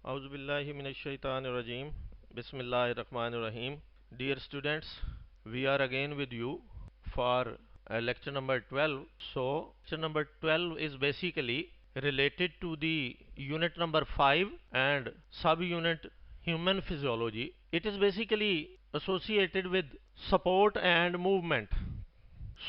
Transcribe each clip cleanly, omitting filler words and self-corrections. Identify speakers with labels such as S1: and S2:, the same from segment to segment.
S1: Auzubillahi minash-shaytanir-rajim. Bismillahir-rahmanir-rahim. Dear students, we are again with you for lecture number 12. So, lecture number 12 is basically related to the unit number 5 and sub-unit human physiology. It is basically associated with support and movement.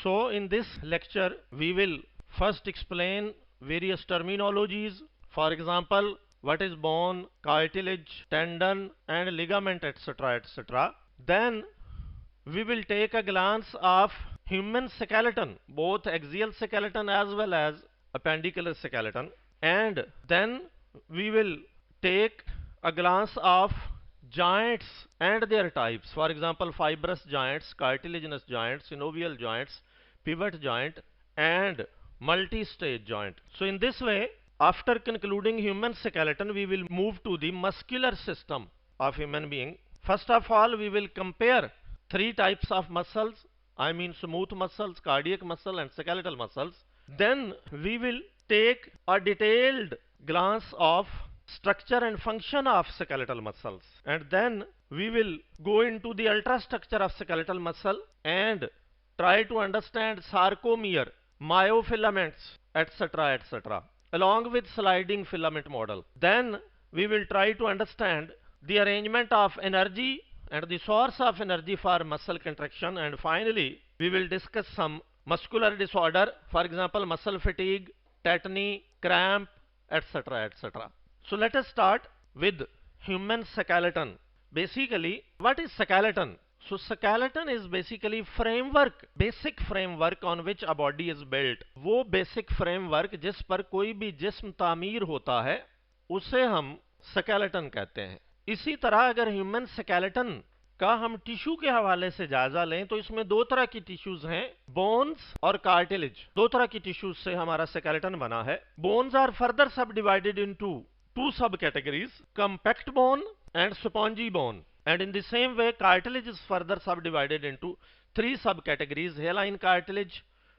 S1: So, in this lecture, we will first explain various terminologies. For example, what is bone, cartilage, tendon, and ligament, etc., etc. Then we will take a glance of human skeleton, both axial skeleton as well as appendicular skeleton, and then we will take a glance of joints and their types. For example, fibrous joints, cartilaginous joints, synovial joints, pivot joint, and multi-stage joint. So in this way, after concluding human skeleton, we will move to the muscular system of human being. First of all, we will compare three types of muscles. I mean smooth muscles, cardiac muscle, and skeletal muscles. Then we will take a detailed glance of structure and function of skeletal muscles, and then we will go into the ultrastructure of skeletal muscle and try to understand sarcomere, myofilaments, etc., etc., along with sliding filament model. Then we will try to understand the arrangement of energy and the source of energy for muscle contraction, and finally we will discuss some muscular disorder, for example muscle fatigue, tetany, cramp, etc., etc. So let us start with human skeleton. Basically, what is skeleton? So skeleton is basically framework, basic framework on which a body is built. वो basic framework जिस पर कोई भी जिस्म तामीर होता है उसे हम skeleton कहते हैं. इसी तरह अगर ह्यूमन skeleton का हम टिश्यू के हवाले से जायजा लें तो इसमें दो तरह की टिश्यूज हैं, बोन्स और कार्टिलेज. दो तरह की टिश्यूज से हमारा skeleton बना है. बोन्स आर फर्दर सब divided into two subcategories, compact bone and spongy bone, and in the same way cartilage is further subdivided into three subcategories: hyaline cartilage,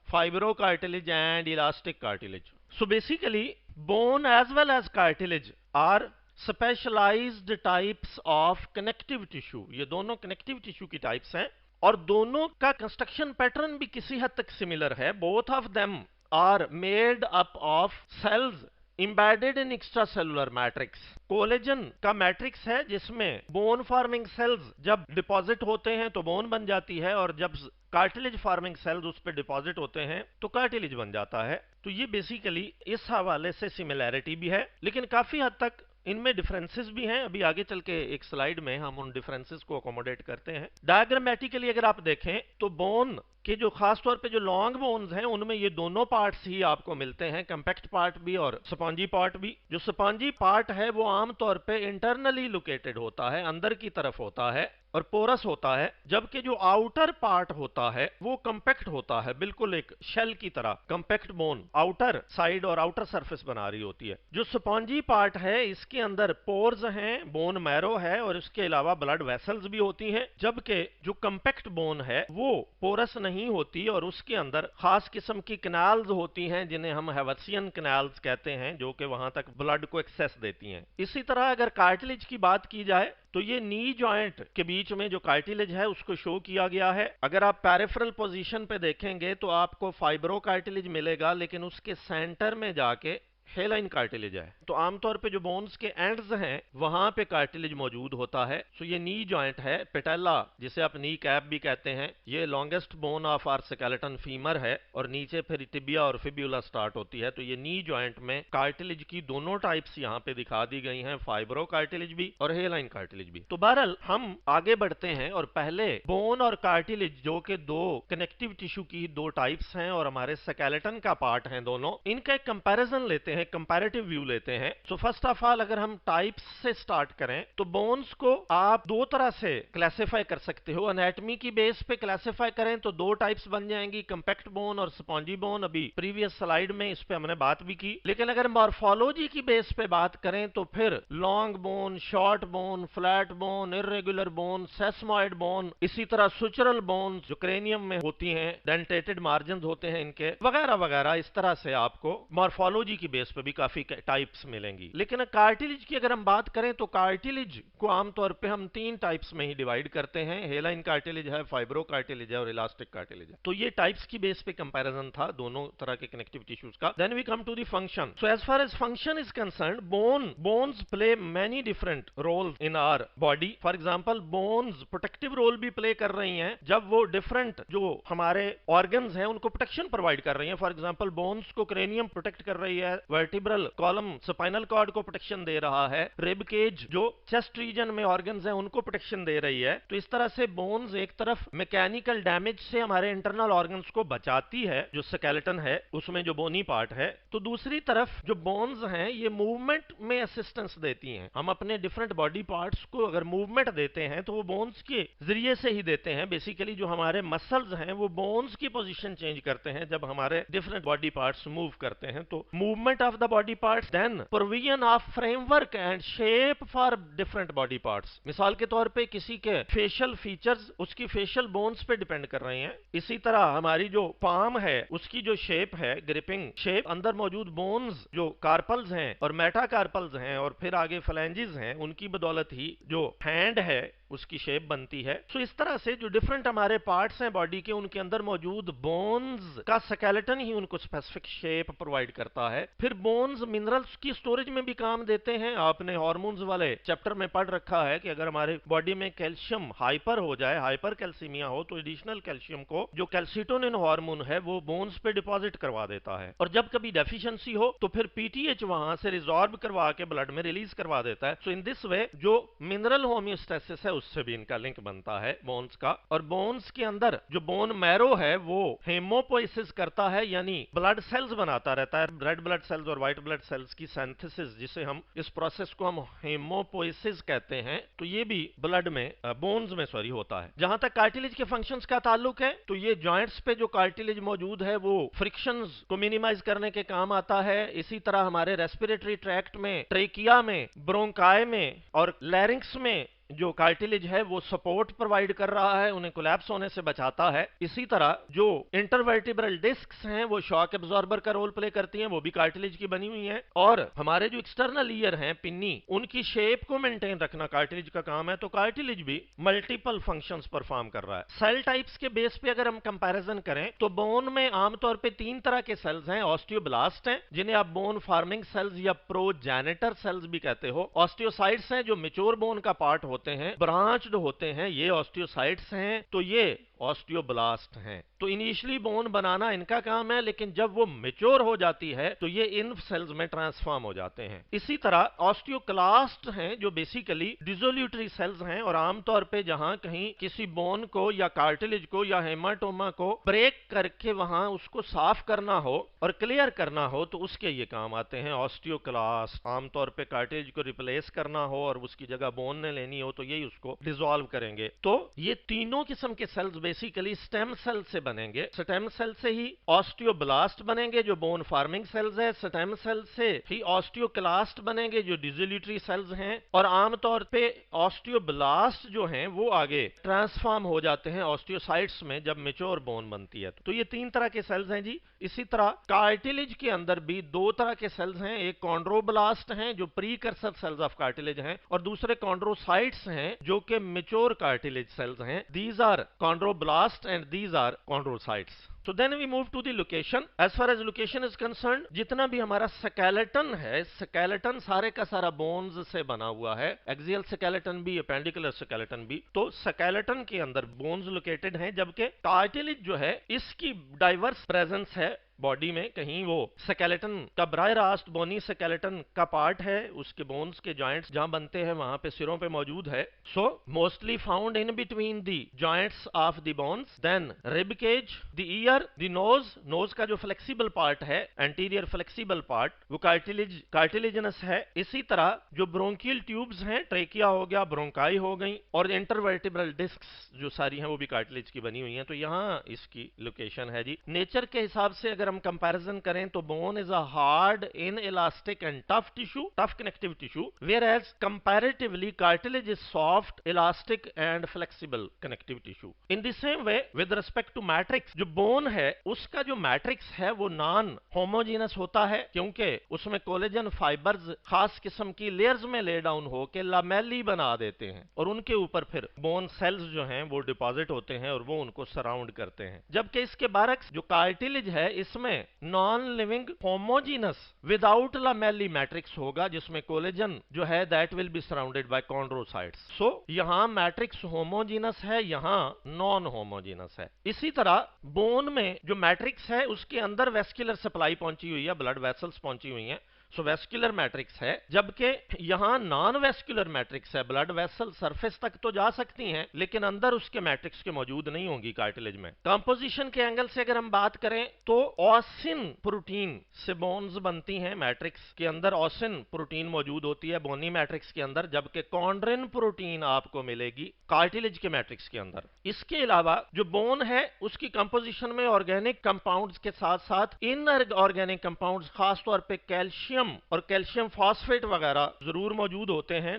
S1: fibrocartilage, and elastic cartilage. So basically bone as well as cartilage are specialized types of connective tissue. ये दोनों connective tissue की types हैं और दोनों का construction pattern भी किसी हद तक similar है. Both of them are made up of cells embedded in extracellular matrix. Collagen का मैट्रिक्स है जिसमें बोन फॉर्मिंग सेल्स जब डिपॉजिट होते हैं तो बोन बन जाती है, और जब कार्टिलेज फॉर्मिंग सेल्स उस पर डिपॉजिट होते हैं तो कार्टिलेज बन जाता है. तो ये बेसिकली इस हवाले से सिमिलैरिटी भी है, लेकिन काफी हद तक इनमें डिफरेंसेस भी हैं. अभी आगे चल के एक स्लाइड में हम उन डिफरेंसेस को अकोमोडेट करते हैं. डायग्रामेटिकली अगर आप देखें तो बोन के जो खास तौर पे जो लॉन्ग बोन्स हैं उनमें ये दोनों पार्ट्स ही आपको मिलते हैं, कंपैक्ट पार्ट भी और स्पॉन्जी पार्ट भी. जो स्पॉन्जी पार्ट है वो आमतौर पे इंटरनली लोकेटेड होता है, अंदर की तरफ होता है और पोरस होता है, जबकि जो आउटर पार्ट होता है वो कंपैक्ट होता है, बिल्कुल एक शेल की तरह. कंपैक्ट बोन आउटर साइड और आउटर सरफेस बना रही होती है. जो स्पॉन्जी पार्ट है इसके अंदर पोर्स हैं, बोन मैरो है और इसके अलावा ब्लड वेसल्स भी होती हैं, जबकि जो कंपैक्ट बोन है वो पोरस नहीं होती और उसके अंदर खास किस्म की कैनाल्स होती हैं जिन्हें हम हेवर्सियन कैनाल्स कहते हैं, जो कि वहां तक ब्लड को एक्सेस देती हैं. इसी तरह अगर कार्टिलेज की बात की जाए तो ये नी जॉइंट के बीच में जो कार्टिलेज है उसको शो किया गया है. अगर आप पेरिफेरल पोजीशन पे देखेंगे तो आपको फाइब्रो कार्टिलेज मिलेगा, लेकिन उसके सेंटर में जाके हेलाइन कार्टिलेज है. तो आमतौर पे जो बोन्स के एंड्स हैं वहां पे कार्टिलेज मौजूद होता है. सो ये नी जॉइंट है. पेटेला जिसे आप नी कैप भी कहते हैं, ये longest bone of our skeleton femur है और नीचे फिर टिबिया और फिब्यूला स्टार्ट होती है. तो ये नी जॉइंट में कार्टिलेज की दोनों टाइप्स यहाँ पे दिखा दी गई हैं, फाइब्रो कार्टिलेज भी और हेलाइन कार्टिलेज भी. तो बहरहाल हम आगे बढ़ते हैं और पहले बोन और कार्टिलेज जो कि दो कनेक्टिव टिश्यू की दो टाइप्स हैं और हमारे स्केलेटन का पार्ट हैं दोनों, इनका एक कंपैरिजन लेते हैं, कंपैरेटिव व्यू लेते हैं. सो फर्स्ट ऑफ ऑल अगर हम टाइप्स से स्टार्ट करें तो बोन्स को आप दो तरह से क्लासिफाई कर सकते हो. एनाटॉमी की बेस पे क्लासिफाई करें तो दो टाइप्स बन जाएंगी, कंपैक्ट बोन और स्पॉन्जी बोन. अभी प्रीवियस स्लाइड में इस पे हमने बात भी की. लेकिन अगर मॉर्फोलॉजी की बेस पे बात करें तो फिर long bone, short bone, flat bone, irregular bone, sesamoid bone, इसी तरह सुचरल बोन जो क्रेनियम में होती हैं, डेंटेटेड मार्जिन होते हैं इनके, वगैरह वगैरह. इस तरह से आपको मॉर्फोलॉजी की बेस पे भी काफी टाइप्स मिलेंगी। लेकिन कार्टिलेज की अगर हम बात करें तो कार्टिलेज को आमतौर पे हम 3 टाइप्स में ही डिवाइड करते हैं। हेलाइन कार्टिलेज है, फाइब्रो कार्टिलेज है और इलास्टिक कार्टिलेज है। तो ये टाइप्स की बेस पे कंपैरिजन था दोनों तरह के कनेक्टिव टिश्यूज का। Then we come to the function. So as far as function is concerned, bones play many different roles in our body. For example bones protective role भी play कर रही हैं जब वो डिफरेंट जो हमारे ऑर्गन्स हैं उनको प्रोटेक्शन प्रोवाइड कर रही हैं। फॉर एग्जांपल बोन्स को क्रेनियम प्रोटेक्ट कर रही है, वर्टिब्रल कॉलम स्पाइनल कॉर्ड को प्रोटेक्शन दे रहा है, रिब केज जो चेस्ट रीजन में ऑर्गन्स हैं उनको प्रोटेक्शन दे रही है। तो इस तरह से बोन्स एक तरफ मैकेनिकल डैमेज से हमारे इंटरनल ऑर्गन्स को बचाती है, जो स्केलेटन है उसमें जो बोनी पार्ट है, तो दूसरी तरफ जो बोन्स हैं ये मूवमेंट में असिस्टेंस देती हैं। हम अपने डिफरेंट बॉडी पार्ट्स को अगर मूवमेंट देते हैं तो वो बोन्स के जरिए से ही देते हैं। बेसिकली जो हमारे मसल्स हैं वो बोन्स की पोजीशन चेंज करते हैं जब हमारे डिफरेंट बॉडी पार्ट्स मूव करते हैं। तो movement of the body parts, then provision of framework and shape for different body parts. मिसाल के तौर पे किसी के फेशियल फीचर्स उसकी फेशियल बोन्स पे डिपेंड कर रहे हैं। इसी तरह हमारी जो पाम है उसकी जो शेप है, ग्रिपिंग शेप, अंदर मौजूद बोन्स जो कार्पल्स हैं और मेटाकार्पल्स हैं और फिर आगे फ्लैंजेस हैं, उनकी बदौलत ही जो हैंड है उसकी शेप बनती है। तो इस तरह से जो डिफरेंट हमारे पार्ट्स हैं बॉडी के, उनके अंदर मौजूद बोन्स का स्केलेटन ही उनको स्पेसिफिक शेप प्रोवाइड करता है। फिर बोन्स मिनरल्स की स्टोरेज में भी काम देते हैं। आपने हार्मोन्स वाले चैप्टर में पढ़ रखा है कि अगर हमारे बॉडी में कैल्शियम हाइपर हो जाए, हाइपर कैल्सीमिया हो, तो एडिशनल कैल्शियम को जो कैल्सिटोनिन हार्मोन है वो बोन्स पे डिपॉजिट करवा देता है, और जब कभी डेफिशिएंसी हो तो फिर पीटीएच वहां से रिजॉर्ब करवा के ब्लड में रिलीज करवा देता है। सो इन दिस वे जो मिनरल होम्योस्टेसिस है उससे भी इनका लिंक बनता है बोन्स का। और बोन्स के अंदर जो बोन मैरो है वो हेमोपोइसिस करता है, यानी ब्लड सेल्स बनाता रहता है, रेड ब्लड सेल्स और व्हाइट ब्लड सेल्स की सिंथेसिस, जिसे हम इस प्रोसेस को हम हेमोपोइसिस कहते हैं। तो ये भी ब्लड में बोन्स में होता है। जहां तक कार्टिलेज के फंक्शंस का ताल्लुक है तो ये जॉइंट्स पे जो कार्टिलेज मौजूद है वो फ्रिक्शंस को मिनिमाइज करने के काम आता है। इसी तरह हमारे रेस्पिरेटरी ट्रैक्ट में, ट्रेकिया में, ब्रोंकाई में और लैरिंक्स में जो कार्टिलेज है वो सपोर्ट प्रोवाइड कर रहा है, उन्हें कोलैप्स होने से बचाता है। इसी तरह जो इंटरवर्टिब्रल डिस्क्स हैं वो शॉक एब्जॉर्बर का रोल प्ले करती हैं, वो भी कार्टिलेज की बनी हुई हैं। और हमारे जो एक्सटर्नल ईयर हैं, पिन्नी, उनकी शेप को मेंटेन रखना कार्टिलेज का काम है। तो कार्टिलेज भी मल्टीपल फंक्शंस परफॉर्म कर रहा है। सेल टाइप्स के बेस पे अगर हम कंपैरिजन करें तो बोन में आमतौर पे 3 तरह के सेल्स हैं। ऑस्टियोब्लास्ट हैं जिन्हें आप बोन फार्मिंग सेल्स या प्रोजेनिटर सेल्स भी कहते हो। ऑस्टियोसाइट्स हैं जो मैच्योर बोन का पार्ट होते हैं, ब्रांच्ड होते हैं, ये ऑस्टियोसाइट्स हैं। तो ये ऑस्टियोब्लास्ट हैं। तो इनिशियली बोन बनाना इनका काम है, लेकिन जब वो मैच्योर हो जाती है तो ये इन सेल्स में ट्रांसफॉर्म हो जाते हैं। इसी तरह ऑस्टियोक्लास्ट हैं जो बेसिकली डिसोल्यूटरी सेल्स हैं, और आमतौर पे जहां कहीं किसी बोन को या कार्टिलेज को या हेमाटोमा को ब्रेक करके वहां उसको साफ करना हो और क्लियर करना हो तो उसके ये काम आते हैं ऑस्टियोक्लास्ट। आमतौर पे कार्टिलेज को रिप्लेस करना हो और उसकी जगह बोन ने लेनी हो तो यही उसको डिसॉल्व करेंगे। तो ये तीनों किस्म के सेल्स बेसिकली स्टेम सेल से बनेंगे। स्टेम सेल से ही ऑस्टियोब्लास्ट बनेंगे जो बोन फार्मिंग सेल्स है, स्टेम सेल से ही ऑस्टियोक्लास्ट बनेंगे जो डिसोल्यूटरी सेल्स हैं, और आमतौर पे ऑस्टियोब्लास्ट जो हैं वो आगे ट्रांसफॉर्म हो जाते हैं ऑस्टियोसाइट्स में जब मैच्योर बोन बनती है। तो ये 3 तरह के सेल्स हैं जी। इसी तरह कार्टिलेज के अंदर भी 2 तरह के सेल्स हैं, एक कॉन्ड्रोब्लास्ट हैं जो प्रीकर्सर सेल्स ऑफ कार्टिलेज हैं, और दूसरे कॉन्ड्रोसाइट्स हैं जो कि मैच्योर कार्टिलेज सेल्स हैं। These are chondroblast and these are chondrocytes. So then we move to the location. As far as location is concerned, जितना भी हमारा स्केलेटन है, स्केलेटन सारे का सारा बोन्स से बना हुआ है, एक्सियल स्केलेटन भी, एपेंडिकुलर स्केलेटन भी। तो स्केलेटन के अंदर बोन्स लोकेटेड हैं, जबकि कार्टिलेज जो है इसकी डाइवर्स प्रेजेंस है बॉडी में। कहीं वो स्केलेटन का बराह रास्त बोनी स्केलेटन का पार्ट है, उसके बोन्स के जॉइंट्स जहां बनते हैं वहां पे सिरों पे मौजूद है। So mostly found in between the joints of the bones. Then rib cage, the ear, the nose, nose का जो फ्लेक्सिबल पार्ट है, एंटीरियर फ्लेक्सिबल पार्ट, वो कार्टिलेजिनस है। इसी तरह जो ब्रोंकियल ट्यूब्स हैं, ट्रेकिया हो गया, ब्रोंकाई हो गई, और इंटरवर्टिब्रल डिस्क्स जो सारी हैं वो भी कार्टिलेज की बनी हुई हैं। तो यहाँ इसकी लोकेशन है जी। नेचर के हिसाब से अगर हम कंपैरिजन करें तो bone is a hard inelastic and tough tissue, tough connective tissue, whereas comparatively cartilage is soft, elastic and flexible connective tissue. In the same way with respect to matrix, जो bone है उसका जो matrix है वो non homogeneous होता है, क्योंकि उसमें कोलेजन फाइबर्स खास किस्म की लेयर्स में ले डाउन होकर लामेली बना देते हैं और उनके ऊपर फिर बोन सेल्स जो हैं वो डिपॉजिट होते हैं और वो उनको सराउंड करते हैं। जबकि इसके बरक्स जो कार्टिलेज है इसमें non living homogeneous without lamellae matrix होगा, जिसमें कोलेजन जो है that will be surrounded by chondrocytes. So यहां मैट्रिक्स होमोजीनस है, यहां नॉन होमोजीनस है। इसी तरह बोन में जो मैट्रिक्स है उसके अंदर वेस्कुलर सप्लाई पहुंची हुई है, ब्लड वेसल्स पहुंची हुई हैं, सो वेस्कुलर मैट्रिक्स है। जबकि यहां नॉन वेस्कुलर मैट्रिक्स है, ब्लड वेसल सरफेस तक तो जा सकती हैं लेकिन अंदर उसके मैट्रिक्स के मौजूद नहीं होंगी कार्टिलेज में। कंपोजिशन के एंगल से अगर हम बात करें तो ऑसिन प्रोटीन से बोन्स बनती हैं, मैट्रिक्स के अंदर ऑसिन प्रोटीन मौजूद होती है बोनी मैट्रिक्स के अंदर, जबकि कॉन्ड्रिन प्रोटीन आपको मिलेगी कार्टिलेज के मैट्रिक्स के अंदर। इसके अलावा जो बोन है उसकी कंपोजिशन में ऑर्गेनिक कंपाउंड्स के साथ साथ इनऑर्गेनिक कंपाउंड्स, खासतौर पे कैल्शियम और कैल्शियम फॉस्फेट वगैरह जरूर मौजूद होते हैं,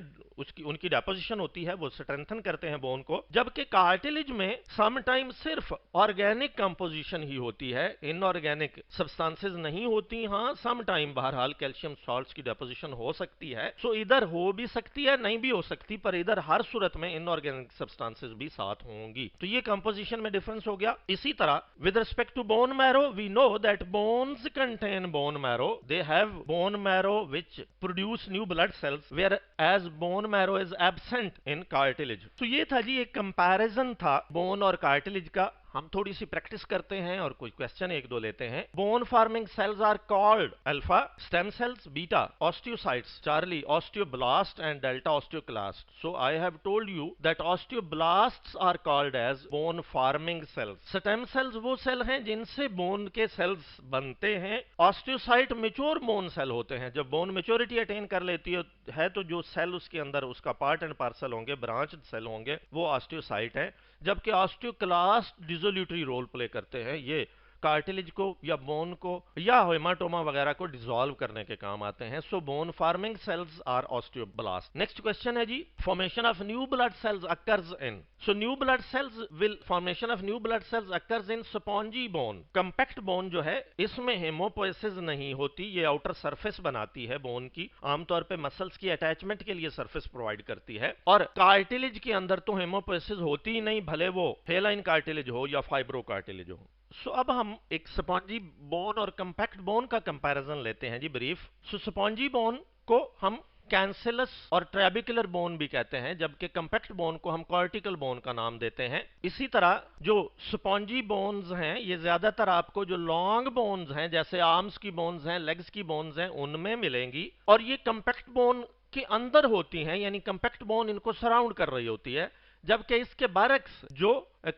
S1: उनकी डेपोजिशन होती है, वो स्ट्रेंथन करते हैं बोन को। जबकि कार्टिलेज में समटाइम सिर्फ ऑर्गेनिक कंपोजिशन ही होती है, इनऑर्गेनिक सब्सटेंसेस नहीं होती। हाँ, समटाइम बहरहाल कैल्शियम सॉल्ट्स की डेपोजिशन हो सकती है, सो इधर हो भी सकती है नहीं भी हो सकती, पर इधर हर सूरत में इनऑर्गेनिक सब्सटेंसेस भी साथ होंगी। तो ये कंपोजिशन में डिफरेंस हो गया। इसी तरह with respect to bone marrow we know that bones contain bone marrow, they have bone marrow which produce new blood cells, whereas bone marrow is absent in cartilage. तो ये था जी एक comparison था bone और cartilage का। हम थोड़ी सी practice करते हैं और कुछ क्वेश्चन एक दो लेते हैं। Bone forming cells are called alpha, stem cells beta, osteocytes charlie, osteoblast and delta osteoclast. So I have told you that osteoblasts are called as bone forming cells. Stem cells वो cell हैं जिनसे bone के sales बनते हैं। Osteocyte mature bone cell होते हैं, जब bone maturity attain कर लेती है तो जो सेल उसके अंदर उसका पार्ट एंड पार्सल होंगे, ब्रांच सेल होंगे, वो ऑस्टियोसाइट है। जबकि ऑस्टियोक्लास्ट डिसोल्यूटरी रोल प्ले करते हैं, ये कार्टिलेज को या बोन को या हेमाटोमा वगैरह को डिसॉल्व करने के काम आते हैं। So bone forming cells are osteoblast. Next question है जी, formation of new blood cells occurs in, so new blood cells will formation of new blood cells occurs in spongy bone. Compact bone जो है इसमें हेमोपोएसिस नहीं होती, ये outer surface बनाती है बोन की, आमतौर पे मसल्स की अटैचमेंट के लिए सरफेस प्रोवाइड करती है। और कार्टिलेज के अंदर तो हेमोपोएसिस होती ही नहीं, भले वो हेलाइन कार्टिलेज हो या फाइब्रो कार्टिलेज हो। सो अब हम एक स्पॉन्जी बोन और कंपैक्ट बोन का कंपैरिजन लेते हैं जी ब्रीफ। सो स्पॉन्जी बोन को हम कैंसिलस और ट्रेबिकुलर बोन भी कहते हैं, जबकि कंपैक्ट बोन को हम कॉर्टिकल बोन का नाम देते हैं। इसी तरह जो स्पॉन्जी बोन्स हैं ये ज्यादातर आपको जो लॉन्ग बोन्स हैं जैसे आर्म्स की बोन्स हैं, लेग्स की बोन्स हैं, उनमें मिलेंगी। और ये कंपैक्ट बोन के अंदर होती हैं, यानी कंपैक्ट बोन इनको सराउंड कर रही होती है। जबकि इसके बरक्स जो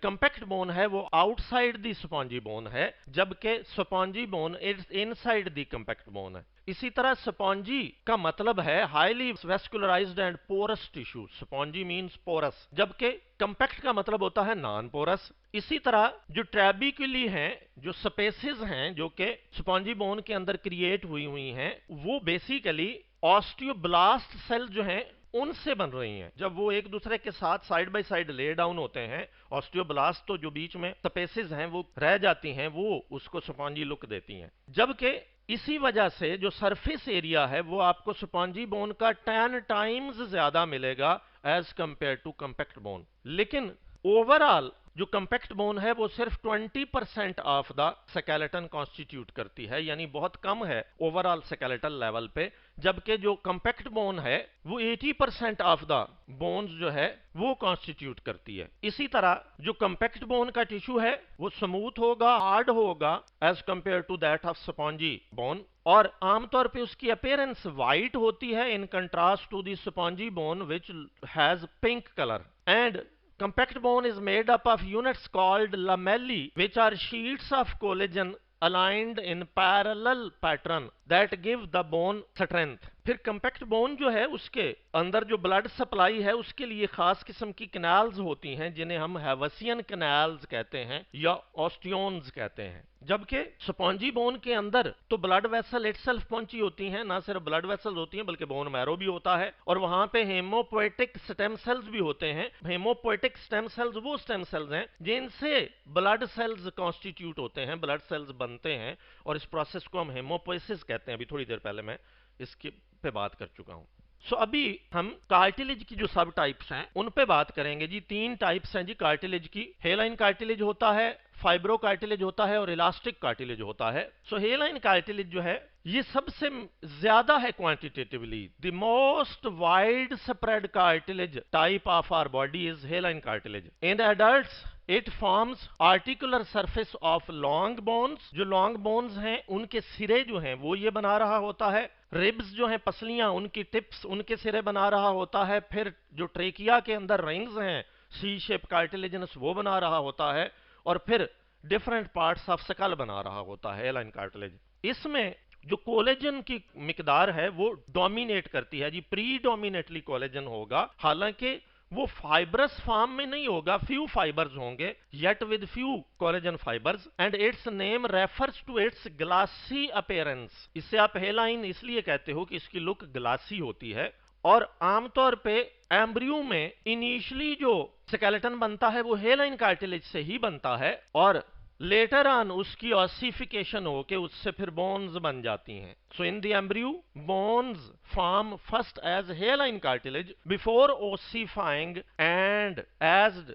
S1: कंपैक्ट बोन है वो आउटसाइड दी स्पॉन्जी बोन है, जबकि spongy bone inside the compact bone है। इसी तरह स्पॉन्जी का मतलब है highly vascularized and porous tissue, spongy means porous, जबकि कंपैक्ट का मतलब होता है नॉन पोरस। इसी तरह जो ट्रेबिकुली हैं, जो स्पेसेस हैं जो कि स्पॉन्जी बोन के अंदर क्रिएट हुई हैं, वो बेसिकली ऑस्टियोब्लास्ट सेल जो हैं उनसे बन रही हैं। जब वो एक दूसरे के साथ side by side lay down होते हैं, ऑस्टियोब्लास्ट तो जो बीच में स्पेसेस हैं वो रह जाती हैं, वो उसको स्पॉन्जी लुक देती हैं। जबकि इसी वजह से जो सरफेस एरिया है वो आपको स्पॉन्जी बोन का 10 टाइम्स ज्यादा मिलेगा as compare to compact bone. लेकिन ओवरऑल जो कंपैक्ट बोन है वो सिर्फ 20% ऑफ द स्केलेटन कॉन्स्टिट्यूट करती है, यानी बहुत कम है ओवरऑल स्केलेटल लेवल पे। जबकि जो कंपैक्ट बोन है वो 80% ऑफ द बोन्स जो है वो कॉन्स्टिट्यूट करती है। इसी तरह जो कंपैक्ट बोन का टिश्यू है वो स्मूथ होगा, हार्ड होगा as compare to that of spongy bone, और आमतौर पे उसकी अपीयरेंस वाइट होती है in contrast to the spongy bone which has pink colour. And compact bone is made up of units called lamellae, which are sheets of collagen aligned in parallel pattern that give the bone strength. फिर compact bone जो है उसके अंदर जो blood supply है उसके लिए खास किस्म की कैनाल्स होती हैं जिन्हें हम हैवसियन कैनाल्स कहते हैं या ऑस्टियोन्स कहते हैं। जबकि स्पॉन्जी बोन के अंदर तो ब्लड वेसल इटसेल्फ पहुंची होती हैं, ना सिर्फ ब्लड वेसल होती हैं बल्कि बोन मैरो भी होता है और वहां पे हेमोपोएटिक स्टेम सेल्स भी होते हैं। हेमोपोएटिक स्टेम सेल्स वो स्टेम सेल्स हैं जिनसे ब्लड सेल्स कॉन्स्टिट्यूट होते हैं, ब्लड सेल्स बनते हैं और इस प्रोसेस को हम हेमोपोएसिस कहते हैं। अभी थोड़ी देर पहले मैं इसके पे बात कर चुका हूं। सो अभी हम कार्टिलेज की जो सब टाइप्स हैं उन पे बात करेंगे जी। 3 टाइप्स हैं जी कार्टिलेज की। हेलाइन कार्टिलेज होता है, फाइब्रो कार्टिलेज होता है और इलास्टिक कार्टिलेज होता है। सो हेलाइन कार्टिलेज जो है ये सबसे ज्यादा है quantitatively. The most widespread cartilage type of our body is hyaline cartilage. In adults it forms articular surface of long bones. जो लॉन्ग बोन्स हैं उनके सिरे जो हैं वो ये बना रहा होता है। रिब्स जो हैं, पसलियां, उनकी टिप्स उनके सिरे बना रहा होता है। फिर जो ट्रेकिया के अंदर रिंग्स हैं सी शेप कार्टिलेजनस वो बना रहा होता है और फिर डिफरेंट पार्ट्स ऑफ स्कल बना रहा होता है हेलाइन कार्टिलेज। इसमें जो कोलेजन की मिकदार है वो डोमिनेट करती है जी, प्री डोमिनेटली कोलेजन होगा। हालांकि वो फाइब्रस फॉर्म में नहीं होगा, फ्यू फाइबर्स होंगे, yet with few collagen fibres and its name refers to its glassy appearance. इससे आप हेलाइन इसलिए कहते हो कि इसकी लुक ग्लासी होती है। और आमतौर पे एम्ब्रियो में इनिशियली जो स्केलेटन बनता है वो हेलाइन कार्टिलेज से ही बनता है और लेटर ऑन उसकी ऑसिफिकेशन होके उससे फिर बोन्स बन जाती हैं। So in the embryo bones form first as hyaline cartilage before ossifying and as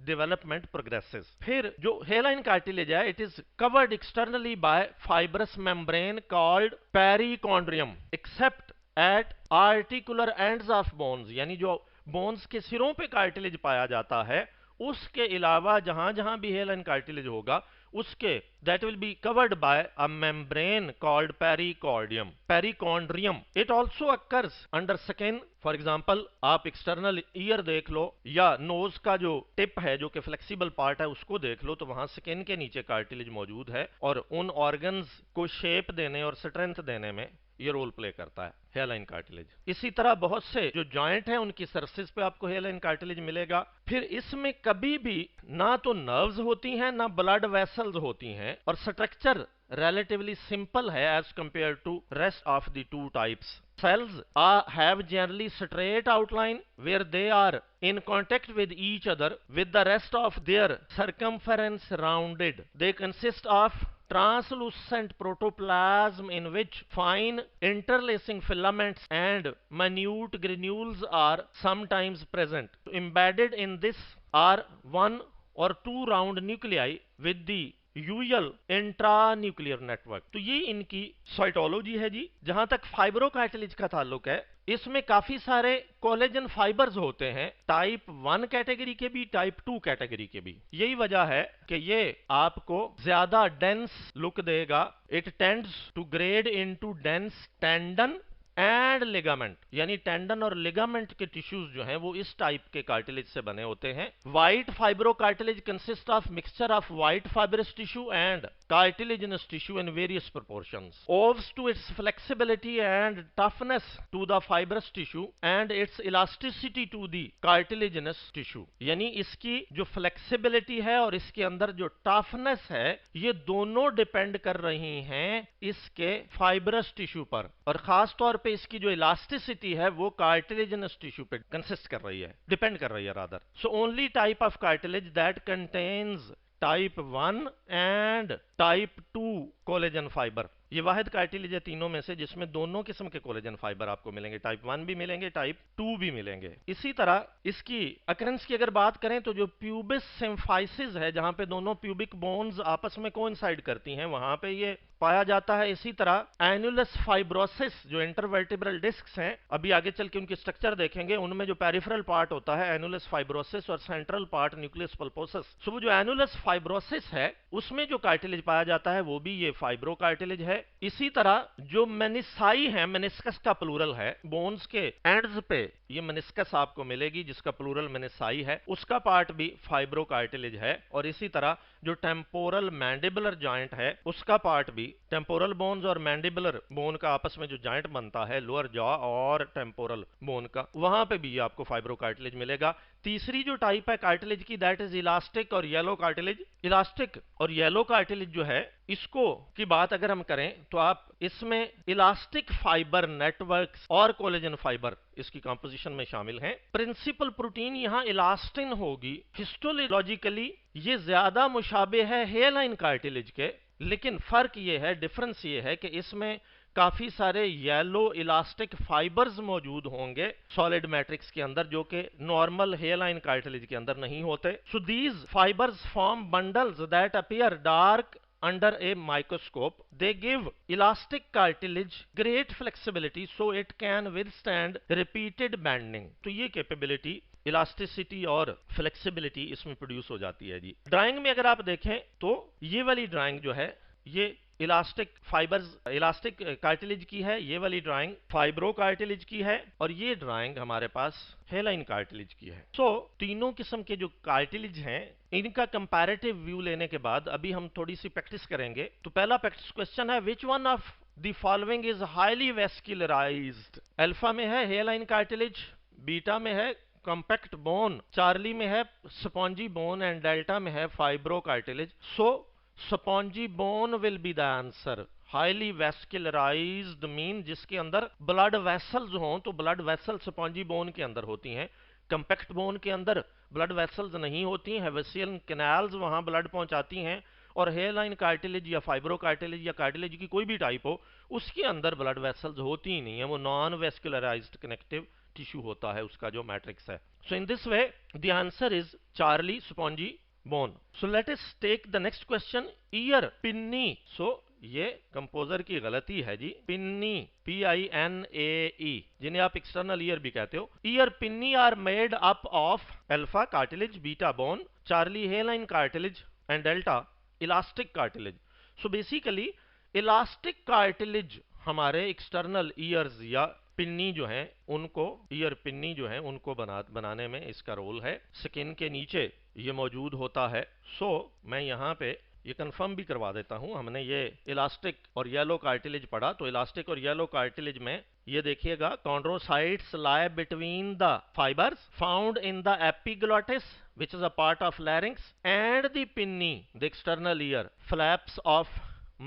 S1: development progresses. फिर जो हेलाइन कार्टिलेज है it is covered externally by fibrous membrane called perichondrium except at articular ends of bones. यानी जो bones के सिरों पे cartilage पाया जाता है उसके अलावा जहां जहां भी हेलाइन कार्टिलेज होगा उसके that will be covered by a membrane called perichondrium. It also occurs under skin. For example आप एक्सटर्नल ईयर देख लो या नोज का जो टिप है जो कि फ्लेक्सिबल पार्ट है उसको देख लो तो वहां स्किन के नीचे कार्टिलेज मौजूद है और उन ऑर्गन्स को शेप देने और स्ट्रेंथ देने में ये रोल प्ले करता है हेलाइन कार्टिलेज। इसी तरह बहुत से जो जॉइंट हैं उनकी सरफेस पे आपको हेलाइन कार्टिलेज मिलेगा। फिर इसमें कभी भी ना तो नर्व्स होती हैं ना ब्लड वेसल्स होती हैं और स्ट्रक्चर relatively simple है as compared to rest of the two types. Cells have generally straight outline where they are in contact with each other with the rest of their circumference rounded. They consist of translucent protoplasm in which fine interlacing filaments and minute granules are sometimes present. Embedded in this are one or two round nuclei with the usual intranuclear network. तो ये इनकी cytology है जी। जहां तक fibro cartilage का ताल्लुक है इसमें काफी सारे कोलेजन फाइबर्स होते हैं, टाइप 1 कैटेगरी के भी टाइप 2 कैटेगरी के भी। यही वजह है कि ये आपको ज्यादा डेंस लुक देगा। It tends to grade into dense tendon and ligament, यानी टेंडन और लिगामेंट के टिश्यूज जो हैं वो इस टाइप के कार्टिलेज से बने होते हैं। White fibro cartilage consist of mixture of white fibrous tissue and cartilaginous tissue in various proportions, owes to its flexibility and toughness to the fibrous tissue and its elasticity to the cartilaginous tissue। यानी इसकी जो flexibility है और इसके अंदर जो toughness है ये दोनों डिपेंड कर रही हैं इसके फाइब्रस टिश्यू पर और खास तौर पे इसकी जो इलास्टिसिटी है वो कार्टिलेजिनस टिश्यू पे कंसिस्ट कर रही है, डिपेंड कर रही है rather. So only type of cartilage that contains type 1 and type 2 collagen fibre, ये वाहिद कार्टिलेज है तीनों में से जिसमें दोनों किस्म के कोलेजन फाइबर आपको मिलेंगे, टाइप 1 भी मिलेंगे, टाइप 2 भी मिलेंगे। इसी तरह इसकी अकरेंस की अगर बात करें तो जो प्यूबिस सिम्फाइसिस है जहां पे दोनों प्यूबिक बोन्स आपस में कोइंसाइड करती हैं वहां पे ये पाया जाता है। इसी तरह एनुलस फाइब्रोसिस जो इंटरवर्टिब्रल डिस्क्स हैं, अभी आगे चल के उनकी स्ट्रक्चर देखेंगे, उनमें जो पेरिफेरल पार्ट होता है एनुलस फाइब्रोसिस और सेंट्रल पार्ट न्यूक्लियस पल्पोसस। सो वो जो एनुलस फाइब्रोसिस है उसमें जो कार्टिलेज पाया जाता है वो भी ये फाइब्रो कार्टिलेज है। है। इसी तरह जो मेनिसाई है, मेनिस्कस का प्लूरल है, बोन्स के एंड्स पे ये मेनिस्कस आपको मिलेगी जिसका प्लूरल मेनिसाई है, उसका पार्ट भी फाइब्रोकार्टिलेज है। और इसी तरह जो टेम्पोरल मैंडिबुलर जॉइंट है उसका पार्ट भी, टेम्पोरल बोन्स और मैंडिबुलर बोन का आपस में जो जॉइंट बनता है लोअर जॉ और टेम्पोरल बोन का, वहां पे भी आपको फाइब्रोकार्टिलेज मिलेगा। तीसरी जो टाइप है कार्टिलेज की, दैट इज इलास्टिक और येलो कार्टिलेज। इलास्टिक और येलो कार्टिलेज जो है, इसको की बात अगर हम करें तो आप इसमें इलास्टिक फाइबर नेटवर्क्स और कोलेजन फाइबर इसकी कंपोजिशन में शामिल हैं। प्रिंसिपल प्रोटीन यहां इलास्टिन होगी। हिस्टोलॉजिकली ये ज्यादा मुशाबे है हेयरलाइन कार्टिलेज के, लेकिन फर्क ये है, डिफरेंस ये है कि इसमें काफी सारे येलो इलास्टिक फाइबर्स मौजूद होंगे सॉलिड मैट्रिक्स के अंदर, जो कि नॉर्मल हेयरलाइन कार्टिलेज के अंदर नहीं होते। So these fibres form bundles that appear dark under a microscope. They give elastic cartilage great flexibility so it can withstand repeated bending. तो ये कैपेबिलिटी, इलास्टिसिटी और फ्लेक्सिबिलिटी इसमें प्रोड्यूस हो जाती है जी। ड्राइंग में अगर आप देखें तो ये वाली ड्राइंग जो है ये इलास्टिक फाइबर्स, इलास्टिक कार्टिलेज की है, ये वाली ड्राइंग फाइब्रो कार्टिलेज की है, और ये ड्राइंग हमारे पास हेलाइन कार्टिलेज की है। सो तीनों किस्म के जो कार्टिलेज हैं इनका कंपैरेटिव व्यू लेने के बाद अभी हम थोड़ी सी प्रैक्टिस करेंगे। तो पहला प्रैक्टिस क्वेश्चन है, which one of the following is highly vascularised? Alpha में है हेलाइन कार्टिलेज, बीटा में है कॉम्पैक्ट बोन, चार्ली में है स्पॉन्जी बोन एंड डेल्टा में है fibro cartilage. So spongy bone will be the answer. Highly vascularised mean जिसके अंदर ब्लड वेसल्स हों, तो ब्लड वेसल स्पॉन्जी बोन के अंदर होती हैं। कॉम्पैक्ट बोन के अंदर ब्लड वेसल्स नहीं होती हैं, वेसियल कैनाल्स वहां ब्लड पहुंचाती हैं। और हेयरलाइन कार्टिलेज या फाइब्रो कार्टिलेज या कार्टिलेज की कोई भी टाइप हो, उसके अंदर ब्लड वेसल्स होती ही नहीं है, वो नॉन वेस्क्युलराइज्ड कनेक्टिव टिश्यू होता है उसका जो मैट्रिक्स है। So in this way the answer is Charlie spongy bone. So let us take the next question, ear pinna. So ये कंपोजर की गलती है जी, पिन्नी PINAE, जिन्हें आप एक्सटर्नल ईयर भी कहते हो। Ear pinnae are made up of alpha cartilage, beta bone, charlie hairline cartilage and delta elastic cartilage. So basically elastic cartilage हमारे एक्सटर्नल ईयर्स या पिन्नी जो हैं उनको, ईयर पिन्नी जो हैं उनको बनाने में इसका रोल है। स्किन के नीचे ये मौजूद होता है। सो मैं यहाँ पे ये कंफर्म भी करवा देता हूं, हमने ये इलास्टिक और येलो कार्टिलेज पढ़ा, तो इलास्टिक और येलो कार्टिलेज में ये देखिएगा, chondrocytes lie between the fibres found in the epiglottis which is a part of larynx and the pinny, the external ear, flaps of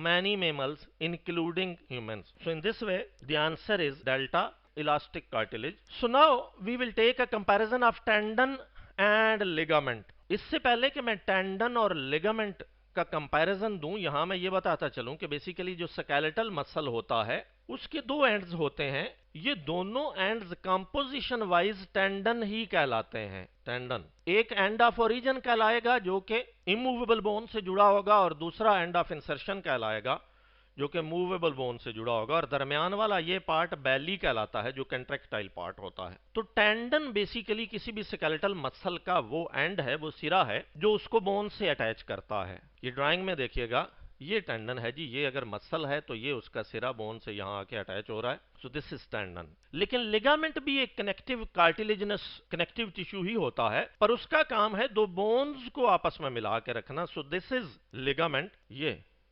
S1: many mammals including humans. So in this way the answer is delta elastic cartilage. So now we will take a comparison of tendon and ligament. इससे पहले कि मैं tendon और ligament का comparison दूं, यहां मैं ये बताता चलूं कि बेसिकली जो स्केलेटल मसल होता है उसके दो एंड्स होते हैं। ये दोनों एंड्स कंपोजिशन वाइज टेंडन ही कहलाते हैं। टेंडन एक एंड ऑफ ओरिजिन कहलाएगा जो कि इमूवेबल बोन से जुड़ा होगा, और दूसरा एंड ऑफ इंसर्शन कहलाएगा जो कि मूवेबल बोन से जुड़ा होगा, और दरमियान वाला ये पार्ट बैली कहलाता है जो कंट्रैक्टाइल पार्ट होता है। तो टेंडन बेसिकली किसी भी स्केलेटल मसल का वो एंड है, वो सिरा है जो उसको बोन से अटैच करता है। ये ड्राइंग में देखिएगा, ये टेंडन है जी, ये अगर मसल है तो ये उसका सिरा बोन से यहां आके अटैच हो रहा है। सो दिस इज टेंडन। लेकिन लिगामेंट भी एक कनेक्टिव कार्टिलेजिनस कनेक्टिव टिश्यू ही होता है, पर उसका काम है दो बोन्स को आपस में मिला के रखना। सो दिस इज लिगामेंट।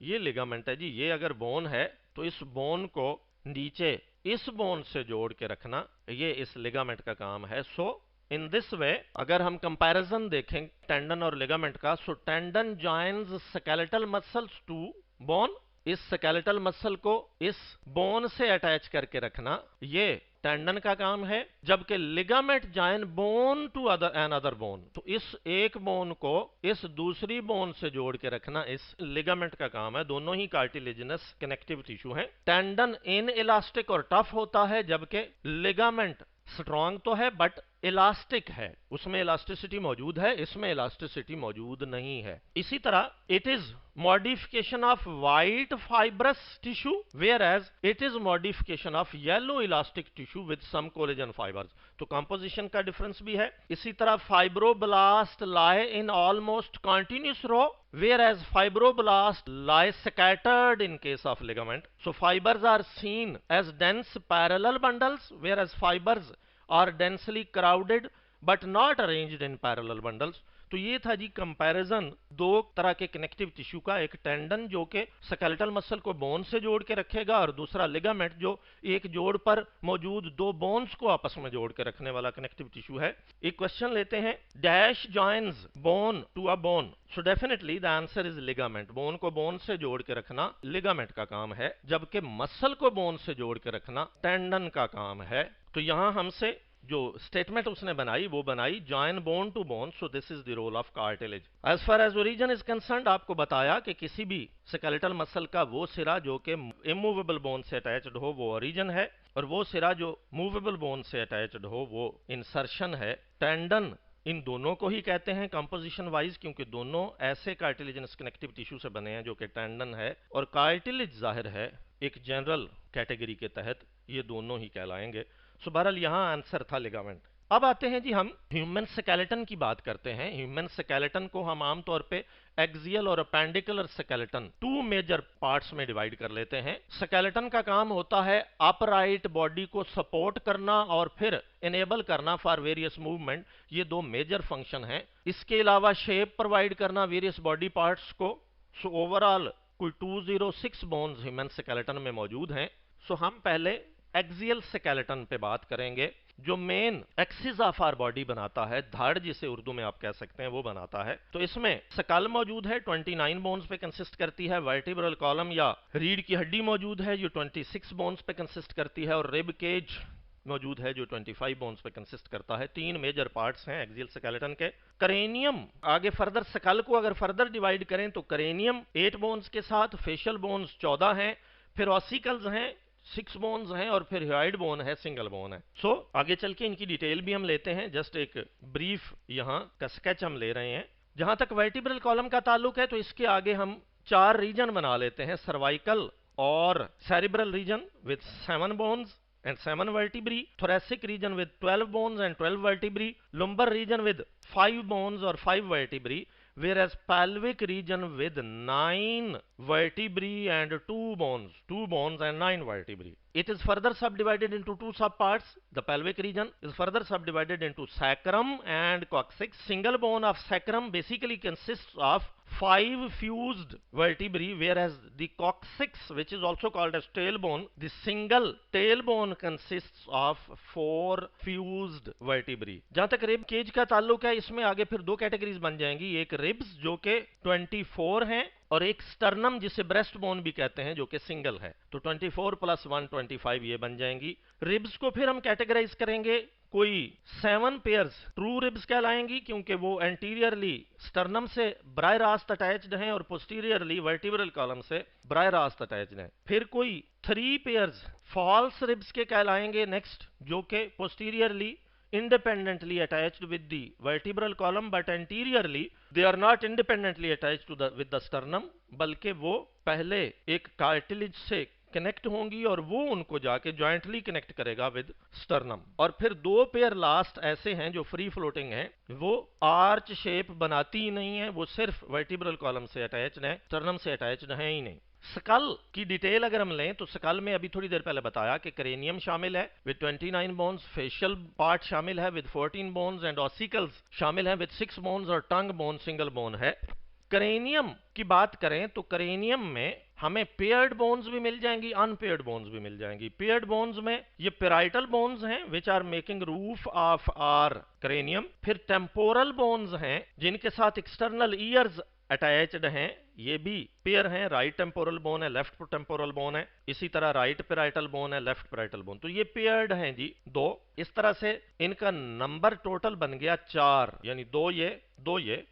S1: ये लिगामेंट है जी, ये अगर बोन है तो इस बोन को नीचे इस बोन से जोड़ के रखना, ये इस लिगामेंट का काम है। सो इन दिस वे अगर हम कंपैरिजन देखें टेंडन और लिगामेंट का, so tendon joins skeletal muscles to bone, इस स्केलेटल मसल को इस बोन से अटैच करके रखना ये टेंडन का काम है, जबकि ligament join bone to other bone, तो इस एक बोन को इस दूसरी बोन से जोड़ के रखना इस लिगामेंट का काम है। दोनों ही कार्टिलेजिनस कनेक्टिव टिश्यू हैं। टेंडन इन इलास्टिक और टफ होता है, जबकि लिगामेंट स्ट्रॉन्ग तो है बट इलास्टिक है, उसमें इलास्टिसिटी मौजूद है, इसमें इलास्टिसिटी मौजूद नहीं है। इसी तरह it is modification of white fibrous tissue whereas it is modification of yellow elastic tissue with some collagen fibres. तो कंपोजिशन का डिफरेंस भी है। इसी तरह fibroblast lie in almost continuous row whereas fibroblasts lie scattered in case of ligament. So fibers are seen as dense parallel bundles, whereas fibers are densely crowded but not arranged in parallel bundles. तो ये था जी comparison दो तरह के connective tissue का, एक tendon जो कि स्केलेटल मसल को बोन से जोड़ के रखेगा और दूसरा लिगामेंट जो एक जोड़ पर मौजूद दो बोन्स को आपस में जोड़ के रखने वाला कनेक्टिव टिश्यू है। एक क्वेश्चन लेते हैं, dash joins bone to a bone, so definitely the answer is ligament. Bone को बोन से जोड़ के रखना लिगामेंट का काम है, जबकि मसल को बोन से जोड़ के रखना टेंडन का काम है। तो यहां हमसे जो स्टेटमेंट उसने बनाई वो बनाई join bone to bone, so this is the role of cartilage. As far as origin is concerned, आपको बताया कि किसी भी स्केलेटल मसल का वो सिरा जो कि इमूवेबल बोन से अटैच्ड हो वो ओरिजिन है, और वो सिरा जो मूवेबल बोन से अटैच्ड हो वो इंसर्शन है। टेंडन इन दोनों को ही कहते हैं कंपोजिशन वाइज, क्योंकि दोनों ऐसे कार्टिलेजिनस कनेक्टिव टिश्यू से बने हैं जो कि टेंडन है, और कार्टिलेज जाहिर है एक जनरल कैटेगरी के तहत ये दोनों ही कहलाएंगे। सो बहरहाल यहां आंसर था लिगामेंट। अब आते हैं जी, हम ह्यूमन स्केलेटन की बात करते हैं। ह्यूमन स्केलेटन को हम आमतौर पे एक्सियल और appendicular skeleton two major parts में डिवाइड कर लेते हैं। स्केलेटन का काम होता है अपराइट बॉडी को सपोर्ट करना और फिर इनेबल करना फॉर वेरियस मूवमेंट, ये दो मेजर फंक्शन हैं। इसके अलावा शेप प्रोवाइड करना वेरियस बॉडी पार्ट्स को। सो ओवरऑल कुल 206 बोन्स ह्यूमन स्केलेटन में मौजूद हैं। सो हम पहले एक्सियल स्केलेटन पे बात करेंगे, जो main axis of our body बनाता है, धड़ जिसे उर्दू में आप कह सकते हैं वो बनाता है। तो इसमें स्कल मौजूद है, 29 बोन्स पे कंसिस्ट करती है। वर्टिब्रल कॉलम या रीढ़ की हड्डी मौजूद है जो 26 बोन्स पे कंसिस्ट करती है, और रिब केज मौजूद है जो 25 बोन्स पे कंसिस्ट करता है। तीन मेजर पार्ट्स हैं एक्सियल स्केलेटन के। करेनियम, आगे फर्दर स्कल को अगर फर्दर डिवाइड करें तो करेनियम 8 बोन्स के साथ, फेशियल बोन्स 14 हैं, फिर ऑसिकल्स हैं 6 बोन्स हैं, और फिर ह्योइड बोन है, सिंगल बोन है। सो आगे चल के इनकी डिटेल भी हम लेते हैं, जस्ट एक ब्रीफ यहाँ का स्केच हम ले रहे हैं। जहां तक वर्टिब्रल कॉलम का ताल्लुक है तो इसके आगे हम 4 रीजन बना लेते हैं, सर्वाइकल और cerebral region with 7 bones and 7 vertebrae, thoracic region with 12 bones and 12 vertebrae, lumbar region with 5 bones or 5 vertebrae, whereas pelvic region with 9 vertebrae and 2 bones and 9 vertebrae. It is further subdivided into 2 subparts. The pelvic region is further subdivided into sacrum and coccyx. Single bone of sacrum basically consists of 5 fused vertebrae, whereas the coccyx, which is also called as tailbone, the single tailbone consists of 4 fused vertebrae. जहां तक rib cage का ताल्लुक है, इसमें आगे फिर दो categories बन जाएंगी, एक रिब्स जो कि 24 हैं, और एक स्टर्नम जिसे ब्रेस्ट बोन भी कहते हैं जो कि सिंगल है। तो 24 प्लस 1 25 ये बन जाएंगी। रिब्स को फिर हम कैटेगराइज करेंगे, कोई 7 पेयर्स ट्रू रिब्स कहलाएंगी क्योंकि वो एंटीरियरली स्टर्नम से ब्राह रास्त अटैच्ड हैं और पोस्टीरियरली वर्टिब्रल कॉलम से ब्राह रास्त अटैच्ड हैं। फिर कोई 3 पेयर्स फॉल्स रिब्स के कहलाएंगे नेक्स्ट, जो कि posteriorly independently attached with the vertebral column but anteriorly they are not independently attached with the sternum, बल्कि वो पहले एक कार्टिलेज से कनेक्ट होंगी और वो उनको जाके जॉइंटली कनेक्ट करेगा विद स्टर्नम। और फिर 2 पेयर लास्ट ऐसे हैं जो फ्री फ्लोटिंग हैं, वो आर्च शेप बनाती ही नहीं है, वो सिर्फ वर्टिब्रल कॉलम से अटैच्ड है, स्टर्नम से अटैच्ड है ही नहीं। स्कल की डिटेल अगर हम लें तो स्कल में अभी थोड़ी देर पहले बताया कि क्रेनियम शामिल है विद 29 बोन्स, फेशियल पार्ट शामिल है विद 14 बोन्स एंड ऑसिकल्स शामिल है विद 6 बोन्स, और टंग बोन सिंगल बोन है। क्रेनियम की बात करें तो क्रेनियम में हमें पेयर्ड बोन्स भी मिल जाएंगी, अनपेयर्ड बोन्स भी मिल जाएंगी। पेयर्ड बोन्स में ये पेराइटल बोन्स हैं which are making roof of our cranium. फिर टेम्पोरल बोन्स हैं जिनके साथ एक्सटर्नल ईयर्स अटैच्ड हैं, ये भी पेयर हैं। राइट टेम्पोरल बोन है, लेफ्ट टेम्पोरल बोन है, इसी तरह राइट पेराइटल बोन है, लेफ्ट पेराइटल बोन, तो ये पेयर्ड हैं जी 2। इस तरह से इनका नंबर टोटल बन गया 4, यानी 2 ये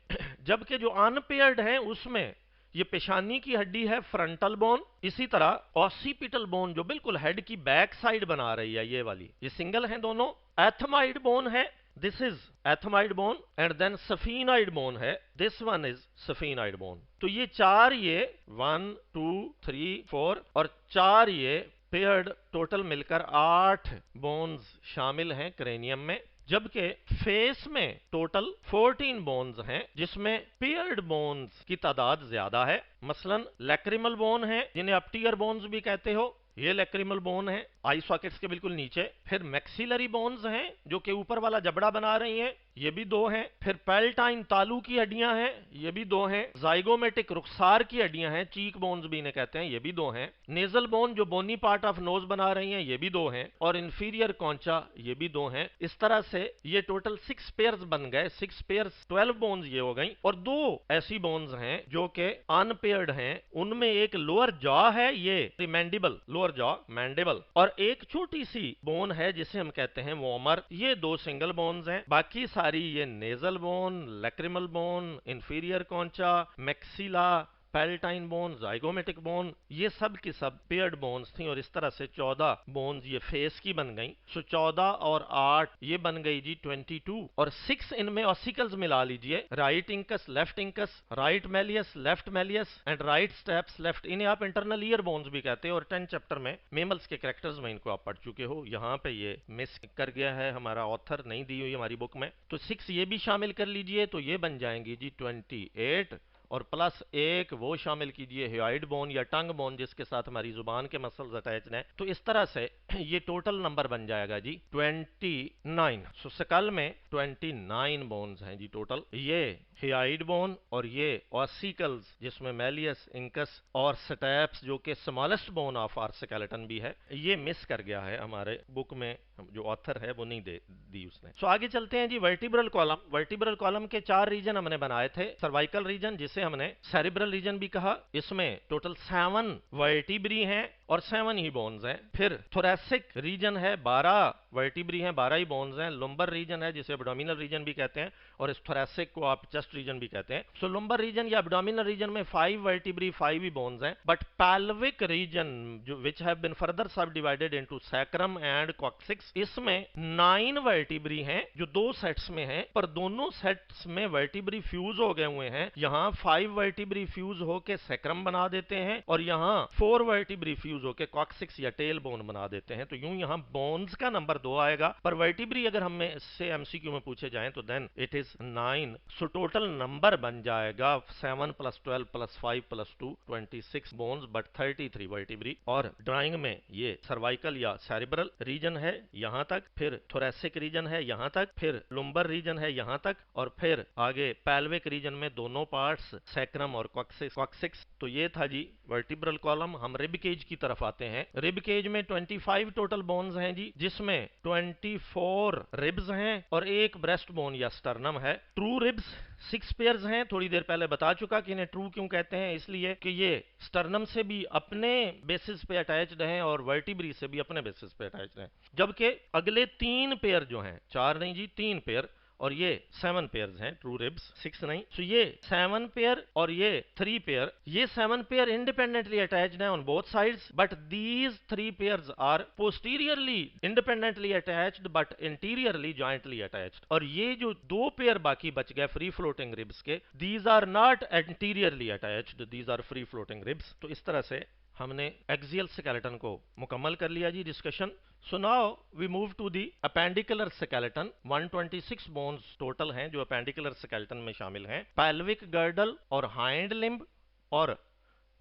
S1: जबकि जो अनपेयर्ड हैं उसमें ये पेशानी की हड्डी है फ्रंटल बोन, इसी तरह ऑसिपिटल बोन जो बिल्कुल हेड की बैक साइड बना रही है ये वाली, ये सिंगल हैं दोनों। एथमाइड बोन है, this is ethmoid bone, and then sphenoid bone है, this one is sphenoid bone. तो ये 4 ये 1 2 3 4 और 4 ये पेयर्ड, टोटल मिलकर 8 बोन्स शामिल हैं क्रेनियम में। जबकि फेस में टोटल 14 बोन्स हैं, जिसमें पेयर्ड बोन्स की तादाद ज्यादा है। मसलन लैक्रिमल बोन है, जिन्हें आप टीयर बोन्स भी कहते हो, ये लैक्रिमल बोन है आई सॉकेट्स के बिल्कुल नीचे। फिर मैक्सिलरी बोन्स हैं, जो कि ऊपर वाला जबड़ा बना रही हैं, ये भी 2 हैं। फिर पैल्टाइन तालू की हड्डियां हैं, ये भी 2 हैं। जाइगोमेटिक रुखसार की हड्डियां हैं, चीक बोन्स भी इन्हें कहते हैं, ये भी 2 हैं। नेजल बोन जो बोनी पार्ट ऑफ नोज बना रही हैं, ये भी 2 हैं। और इंफीरियर कॉन्चा, ये भी 2 हैं। इस तरह से ये टोटल 6 पेयर्स बन गए। 6 पेयर्स 12 बोन्स ये हो गई। और 2 ऐसी बोन्स हैं जो कि अनपेयर्ड हैं। उनमें एक लोअर जॉ है, ये मैंडिबल, लोअर जॉ मैंडिबल, और एक छोटी सी बोन है जिसे हम कहते हैं वोमर। ये 2 सिंगल बोन्स हैं। बाकी सारी ये nasal bone, lacrimal bone, inferior concha, maxilla, palatine bone, zygomatic bone, ये सब की सब पेयर्ड बोन्स थी। और इस तरह से 14 बोन्स ये फेस की बन गई। सो 14 और 8 ये बन गई जी 22। और 6 इनमें ऑसिकल्स मिला लीजिए, right incus, left incus, right Méliès, left Méliès and right steps left. इन्हें आप इंटरनल ईयर बोन्स भी कहते हैं। और 10 चैप्टर में मेमल्स के कैरेक्टर्स में इनको आप पढ़ चुके हो। यहाँ पे ये मिस कर गया है, हमारा ऑथर नहीं दी हुई हमारी बुक में। तो 6 ये भी शामिल कर लीजिए, तो ये बन जाएंगी जी 28। और प्लस 1 वो शामिल कीजिए हेयोइड बोन या टंग बोन, जिसके साथ हमारी जुबान के मसल्स अटैच्ड हैं। तो इस तरह से ये टोटल नंबर बन जाएगा जी 29। सो स्कल में 29 बोन्स हैं जी टोटल। ये हेयोइड बोन और ये ऑसिकल्स, जिसमें मेलियस, इंकस और स्टेप्स, जो कि smallest bone of our skeleton भी है, ये मिस कर गया है हमारे बुक में। जो ऑथर है वो नहीं दी उसने। सो आगे चलते हैं जी वर्टिब्रल कॉलम। वर्टिब्रल कॉलम के 4 रीजन हमने बनाए थे। सर्वाइकल रीजन, जिसे हमने सेरिब्रल रीजन भी कहा, इसमें टोटल 7 वर्टिब्री हैं और 7 ही बोन्स हैं। फिर थोरैसिक रीजन है, 12 वर्टिब्री हैं, 12 ही बोन्स हैं। लुम्बर रीजन है, जिसे एब्डोमिनल रीजन भी कहते हैं, और इस थोरैसिक को आप चेस्ट रीजन भी कहते हैं। सो लुम्बर रीजन या एब्डोमिनल रीजन में 5 वर्टिब्री, 5 ही बोन्स हैं। बट पैल्विक रीजन, जो विच हैव बीन फर्दर सब divided into sacrum and coccyx, इसमें 9 वर्टिब्री हैं, जो 2 सेट्स में हैं, पर दोनों सेट्स में वर्टिब्री फ्यूज हो गए हुए हैं। यहाँ 5 वर्टिब्री फ्यूज होके सैक्रम बना देते हैं, और यहाँ 4 वर्टिब्री फ्यूज होके कॉक्सिक्स या टेल बोन बना देते हैं। तो यूं यहाँ बोन्स का नंबर 2 आएगा, पर वर्टिब्री अगर हमें इससे एमसीक्यू में पूछे जाएं तो then it is 9। So total number बन जाएगा 7 + 12 + 5 + 2 26 बोन्स, बट 33 वर्टिब्री। और ड्राइंग में ये सर्वाइकल या सेरिब्रल रीजन है यहां तक, फिर थोरैसिक रीजन है यहां तक, फिर लुम्बर रीजन है यहां तक, और फिर आगे पैल्विक रीजन में दोनों पार्ट्स सैक्रम और कॉक्सिक्स। तो ये था जी वर्टिब्रल कॉलम। हम रिब केज की तरफ आते हैं। रिब केज में 25 टोटल बोन्स हैं जी, जिसमें 24 रिब्स हैं और 1 ब्रेस्ट बोन या स्टर्नम है। ट्रू रिब्स 6 पेयर्स हैं। थोड़ी देर पहले बता चुका कि इन्हें ट्रू क्यों कहते हैं, इसलिए कि ये स्टर्नम से भी अपने बेसिस पे अटैच्ड हैं और वर्टिब्री से भी अपने बेसिस पे अटैच्ड हैं। जबकि अगले 3 पेयर जो हैं, 4 नहीं जी 3 पेयर, और ये 7 पेयर्स हैं, ट्रू रिब्स 6 नहीं। सो ये 7 पेयर और ये 3 पेयर, ये 7 पेयर इंडिपेंडेंटली अटैच्ड हैं on both sides, but these 3 pairs are posteriorly independently attached but interiorly jointly attached. और ये जो 2 पेयर बाकी बच गए फ्री फ्लोटिंग रिब्स के, these are not anteriorly attached, these are free floating ribs. तो इस तरह से हमने एक्सियल स्केलेटन को मुकम्मल कर लिया जी discussion. So now we move to the appendicular skeleton. 126 bones total हैं जो अपेंडिकुलर स्केलेटन में शामिल हैं। पैल्विक गर्डल और हाइंड लिम्ब और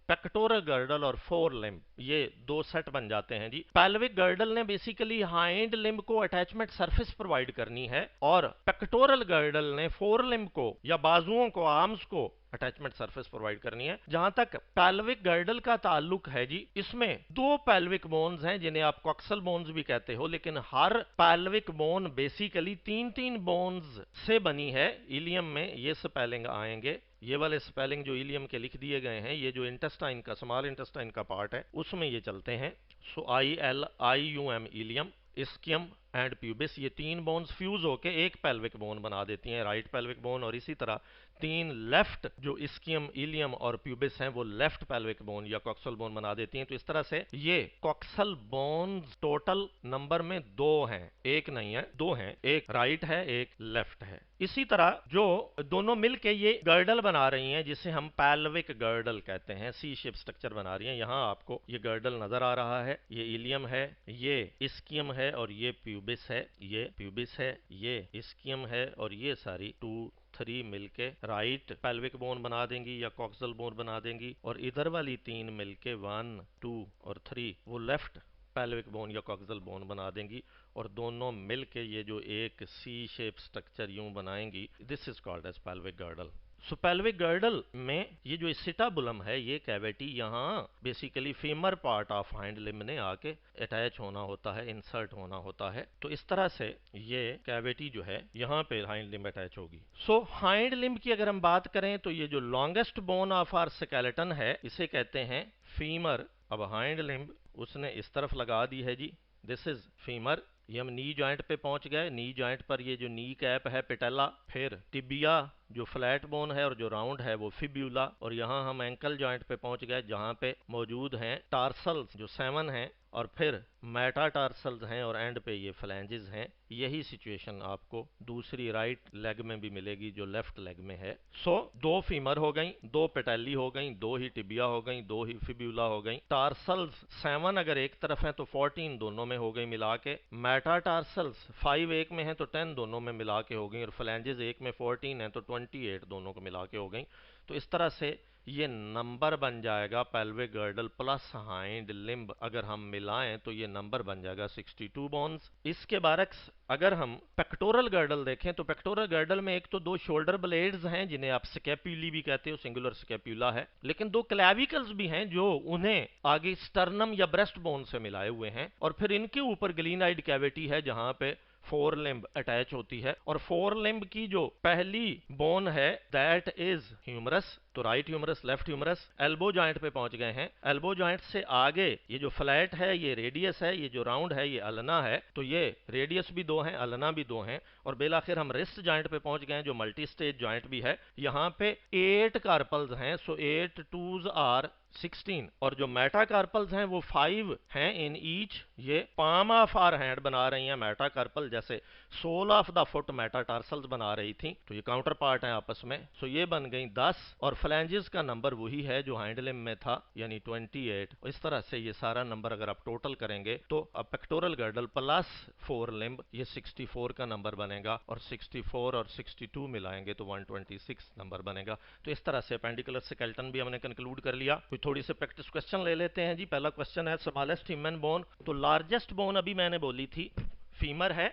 S1: पेक्टोरल गर्डल और फोर लिम्ब, ये 2 सेट बन जाते हैं जी। पैल्विक गर्डल ने बेसिकली हाइंड लिम्ब को अटैचमेंट सरफेस प्रोवाइड करनी है, और पेक्टोरल गर्डल ने फोर लिम्ब को या बाजुओं को, आर्म्स को अटैचमेंट सरफेस प्रोवाइड करनी है। जहां तक पैल्विक गर्डल का ताल्लुक है जी, इसमें 2 पैल्विक बोन्स हैं जिन्हें आप कॉक्सल बोन्स भी कहते हो, लेकिन हर पैल्विक बोन बेसिकली 3-3 बोन्स से बनी है। इलियम में ये स्पेलिंग आएंगे, ये वाले स्पेलिंग जो इलियम के लिख दिए गए हैं, ये जो इंटेस्टाइन का, स्मॉल इंटेस्टाइन का पार्ट है, उसमें ये चलते हैं। So ILIUM ilium, ischium and pubis, ये 3 बोन्स फ्यूज होके एक पैल्विक बोन बना देती हैं, राइट पैल्विक बोन। और इसी तरह 3 लेफ्ट जो इस्कियम, इलियम और प्यूबिस हैं, वो लेफ्ट पैल्विक बोन या कॉक्सल बोन बना देती हैं। तो इस तरह से ये कॉक्सल बोन्स टोटल नंबर में 2 हैं, 1 नहीं है, 2 हैं, एक राइट है, एक लेफ्ट है। इसी तरह जो दोनों मिलके ये गर्डल बना रही हैं, जिसे हम पैल्विक गर्डल कहते हैं, सी शेप स्ट्रक्चर बना रही हैं। यहाँ आपको ये गर्डल नजर आ रहा है, ये इलियम है, ये इस्कियम है और ये प्यूबिस प्यूबिस है, ये प्यूबिस है, ये इस्कियम है, और ये सारी 2 3 मिलके राइट पेल्विक बोन बना देंगी या कॉक्सल बोन बना देंगी, और इधर वाली 3 मिलके 1 2 और 3 वो लेफ्ट पेल्विक बोन या कॉक्सल बोन बना देंगी, और दोनों मिलके ये जो एक सी शेप स्ट्रक्चर यूं बनाएंगी, this is called as pelvic girdle. So pelvic girdle में ये जो एसिटाबुलम है, ये कैविटी यहाँ basically femur part of hind limb ने आके अटैच होना होता है, इंसर्ट होना होता है। तो इस तरह से ये कैविटी जो है यहाँ पे हाइंड लिम्ब अटैच होगी। सो हाइंड लिम्ब की अगर हम बात करें तो ये जो longest bone of our skeleton है, इसे कहते हैं फीमर। अब हाइंड लिम्ब उसने इस तरफ लगा दी है जी, दिस इज फीमर। ये हम नी जॉइंट पे पहुंच गए, नी जॉइंट पर ये जो नी कैप है पेटेला, फिर टिबिया जो फ्लैट बोन है और जो राउंड है वो फिब्यूला, और यहाँ हम एंकल जॉइंट पे पहुंच गए जहाँ पे मौजूद हैं टार्सल्स जो 7 हैं, और फिर मेटाटार्सल्स हैं, और एंड पे ये फ्लैंजेस हैं। यही सिचुएशन आपको दूसरी राइट लेग में भी मिलेगी जो लेफ्ट लेग में है। सो 2 फीमर हो गई, 2 पेटेली हो गई, 2 ही टिबिया हो गई, 2 ही फिब्यूला हो गई। टार्सल्स 7 अगर एक तरफ है तो 14 दोनों में हो गई मिला के। मेटाटार्सल्स 5 एक में है तो 10 दोनों में मिला के हो गई, और फ्लैंजेस एक में 14 है तो 28 दोनों को मिला के हो गई। तो इस तरह से ये नंबर बन जाएगा pelvic girdle plus hind limb, अगर हम मिलाएं तो ये नंबर बन जाएगा 62 बोन्स। इसके बरक्स अगर हम पेक्टोरल गर्डल देखें तो पेक्टोरल गर्डल में एक तो 2 शोल्डर ब्लेड्स हैं जिन्हें आप स्कैप्यूली भी कहते हो, सिंगुलर स्कैप्यूला है, लेकिन 2 क्लैविकल्स भी हैं जो उन्हें आगे स्टर्नम या ब्रेस्ट बोन से मिलाए हुए हैं, और फिर इनके ऊपर ग्लीनाइड कैविटी है जहां पे 4 लिम्ब अटैच होती है। और 4 लिम्ब की जो पहली बोन है दैट इज ह्यूमरस, तो right humerus left humerus. Elbow joint पे पहुंच गए हैं, एल्बो जॉइंट से आगे ये जो फ्लैट है ये रेडियस है, ये जो राउंड है ये अल्ना है, तो ये रेडियस भी 2 हैं, अल्ना भी 2 हैं। और बेलाखिर हम रिस्ट जॉइंट पे पहुंच गए हैं जो मल्टी स्टेज जॉइंट भी है, यहाँ पे 8 कार्पल्स हैं, सो 8 2s आर 16, और जो मेटाकार्पल्स हैं वो 5 हैं इन ईच। ये पाम ऑफ आवर हैंड बना रही हैं मेटाकार्पल, जैसे sole of the foot metatarsals बना रही थी, तो ये काउंटर पार्ट है आपस में। सो ये बन गई 10, और फ्लैंजेस का नंबर वही है जो हाइंड लिम्ब में था, यानी 28। इस तरह से ये सारा नंबर अगर आप टोटल करेंगे तो अब पेक्टोरल गर्डल प्लस 4 लिम्ब ये 64 का नंबर बनेगा, और 64 और 62 मिलाएंगे तो 126 नंबर बनेगा। तो इस तरह से अपेंडिकुलर स्केलेटन भी हमने कंक्लूड कर लिया। थोड़ी से प्रैक्टिस क्वेश्चन ले लेते हैं जी। पहला क्वेश्चन है स्मॉलेस्ट ह्यूमन बोन, तो लार्जेस्ट बोन अभी मैंने बोली थी फीमर है।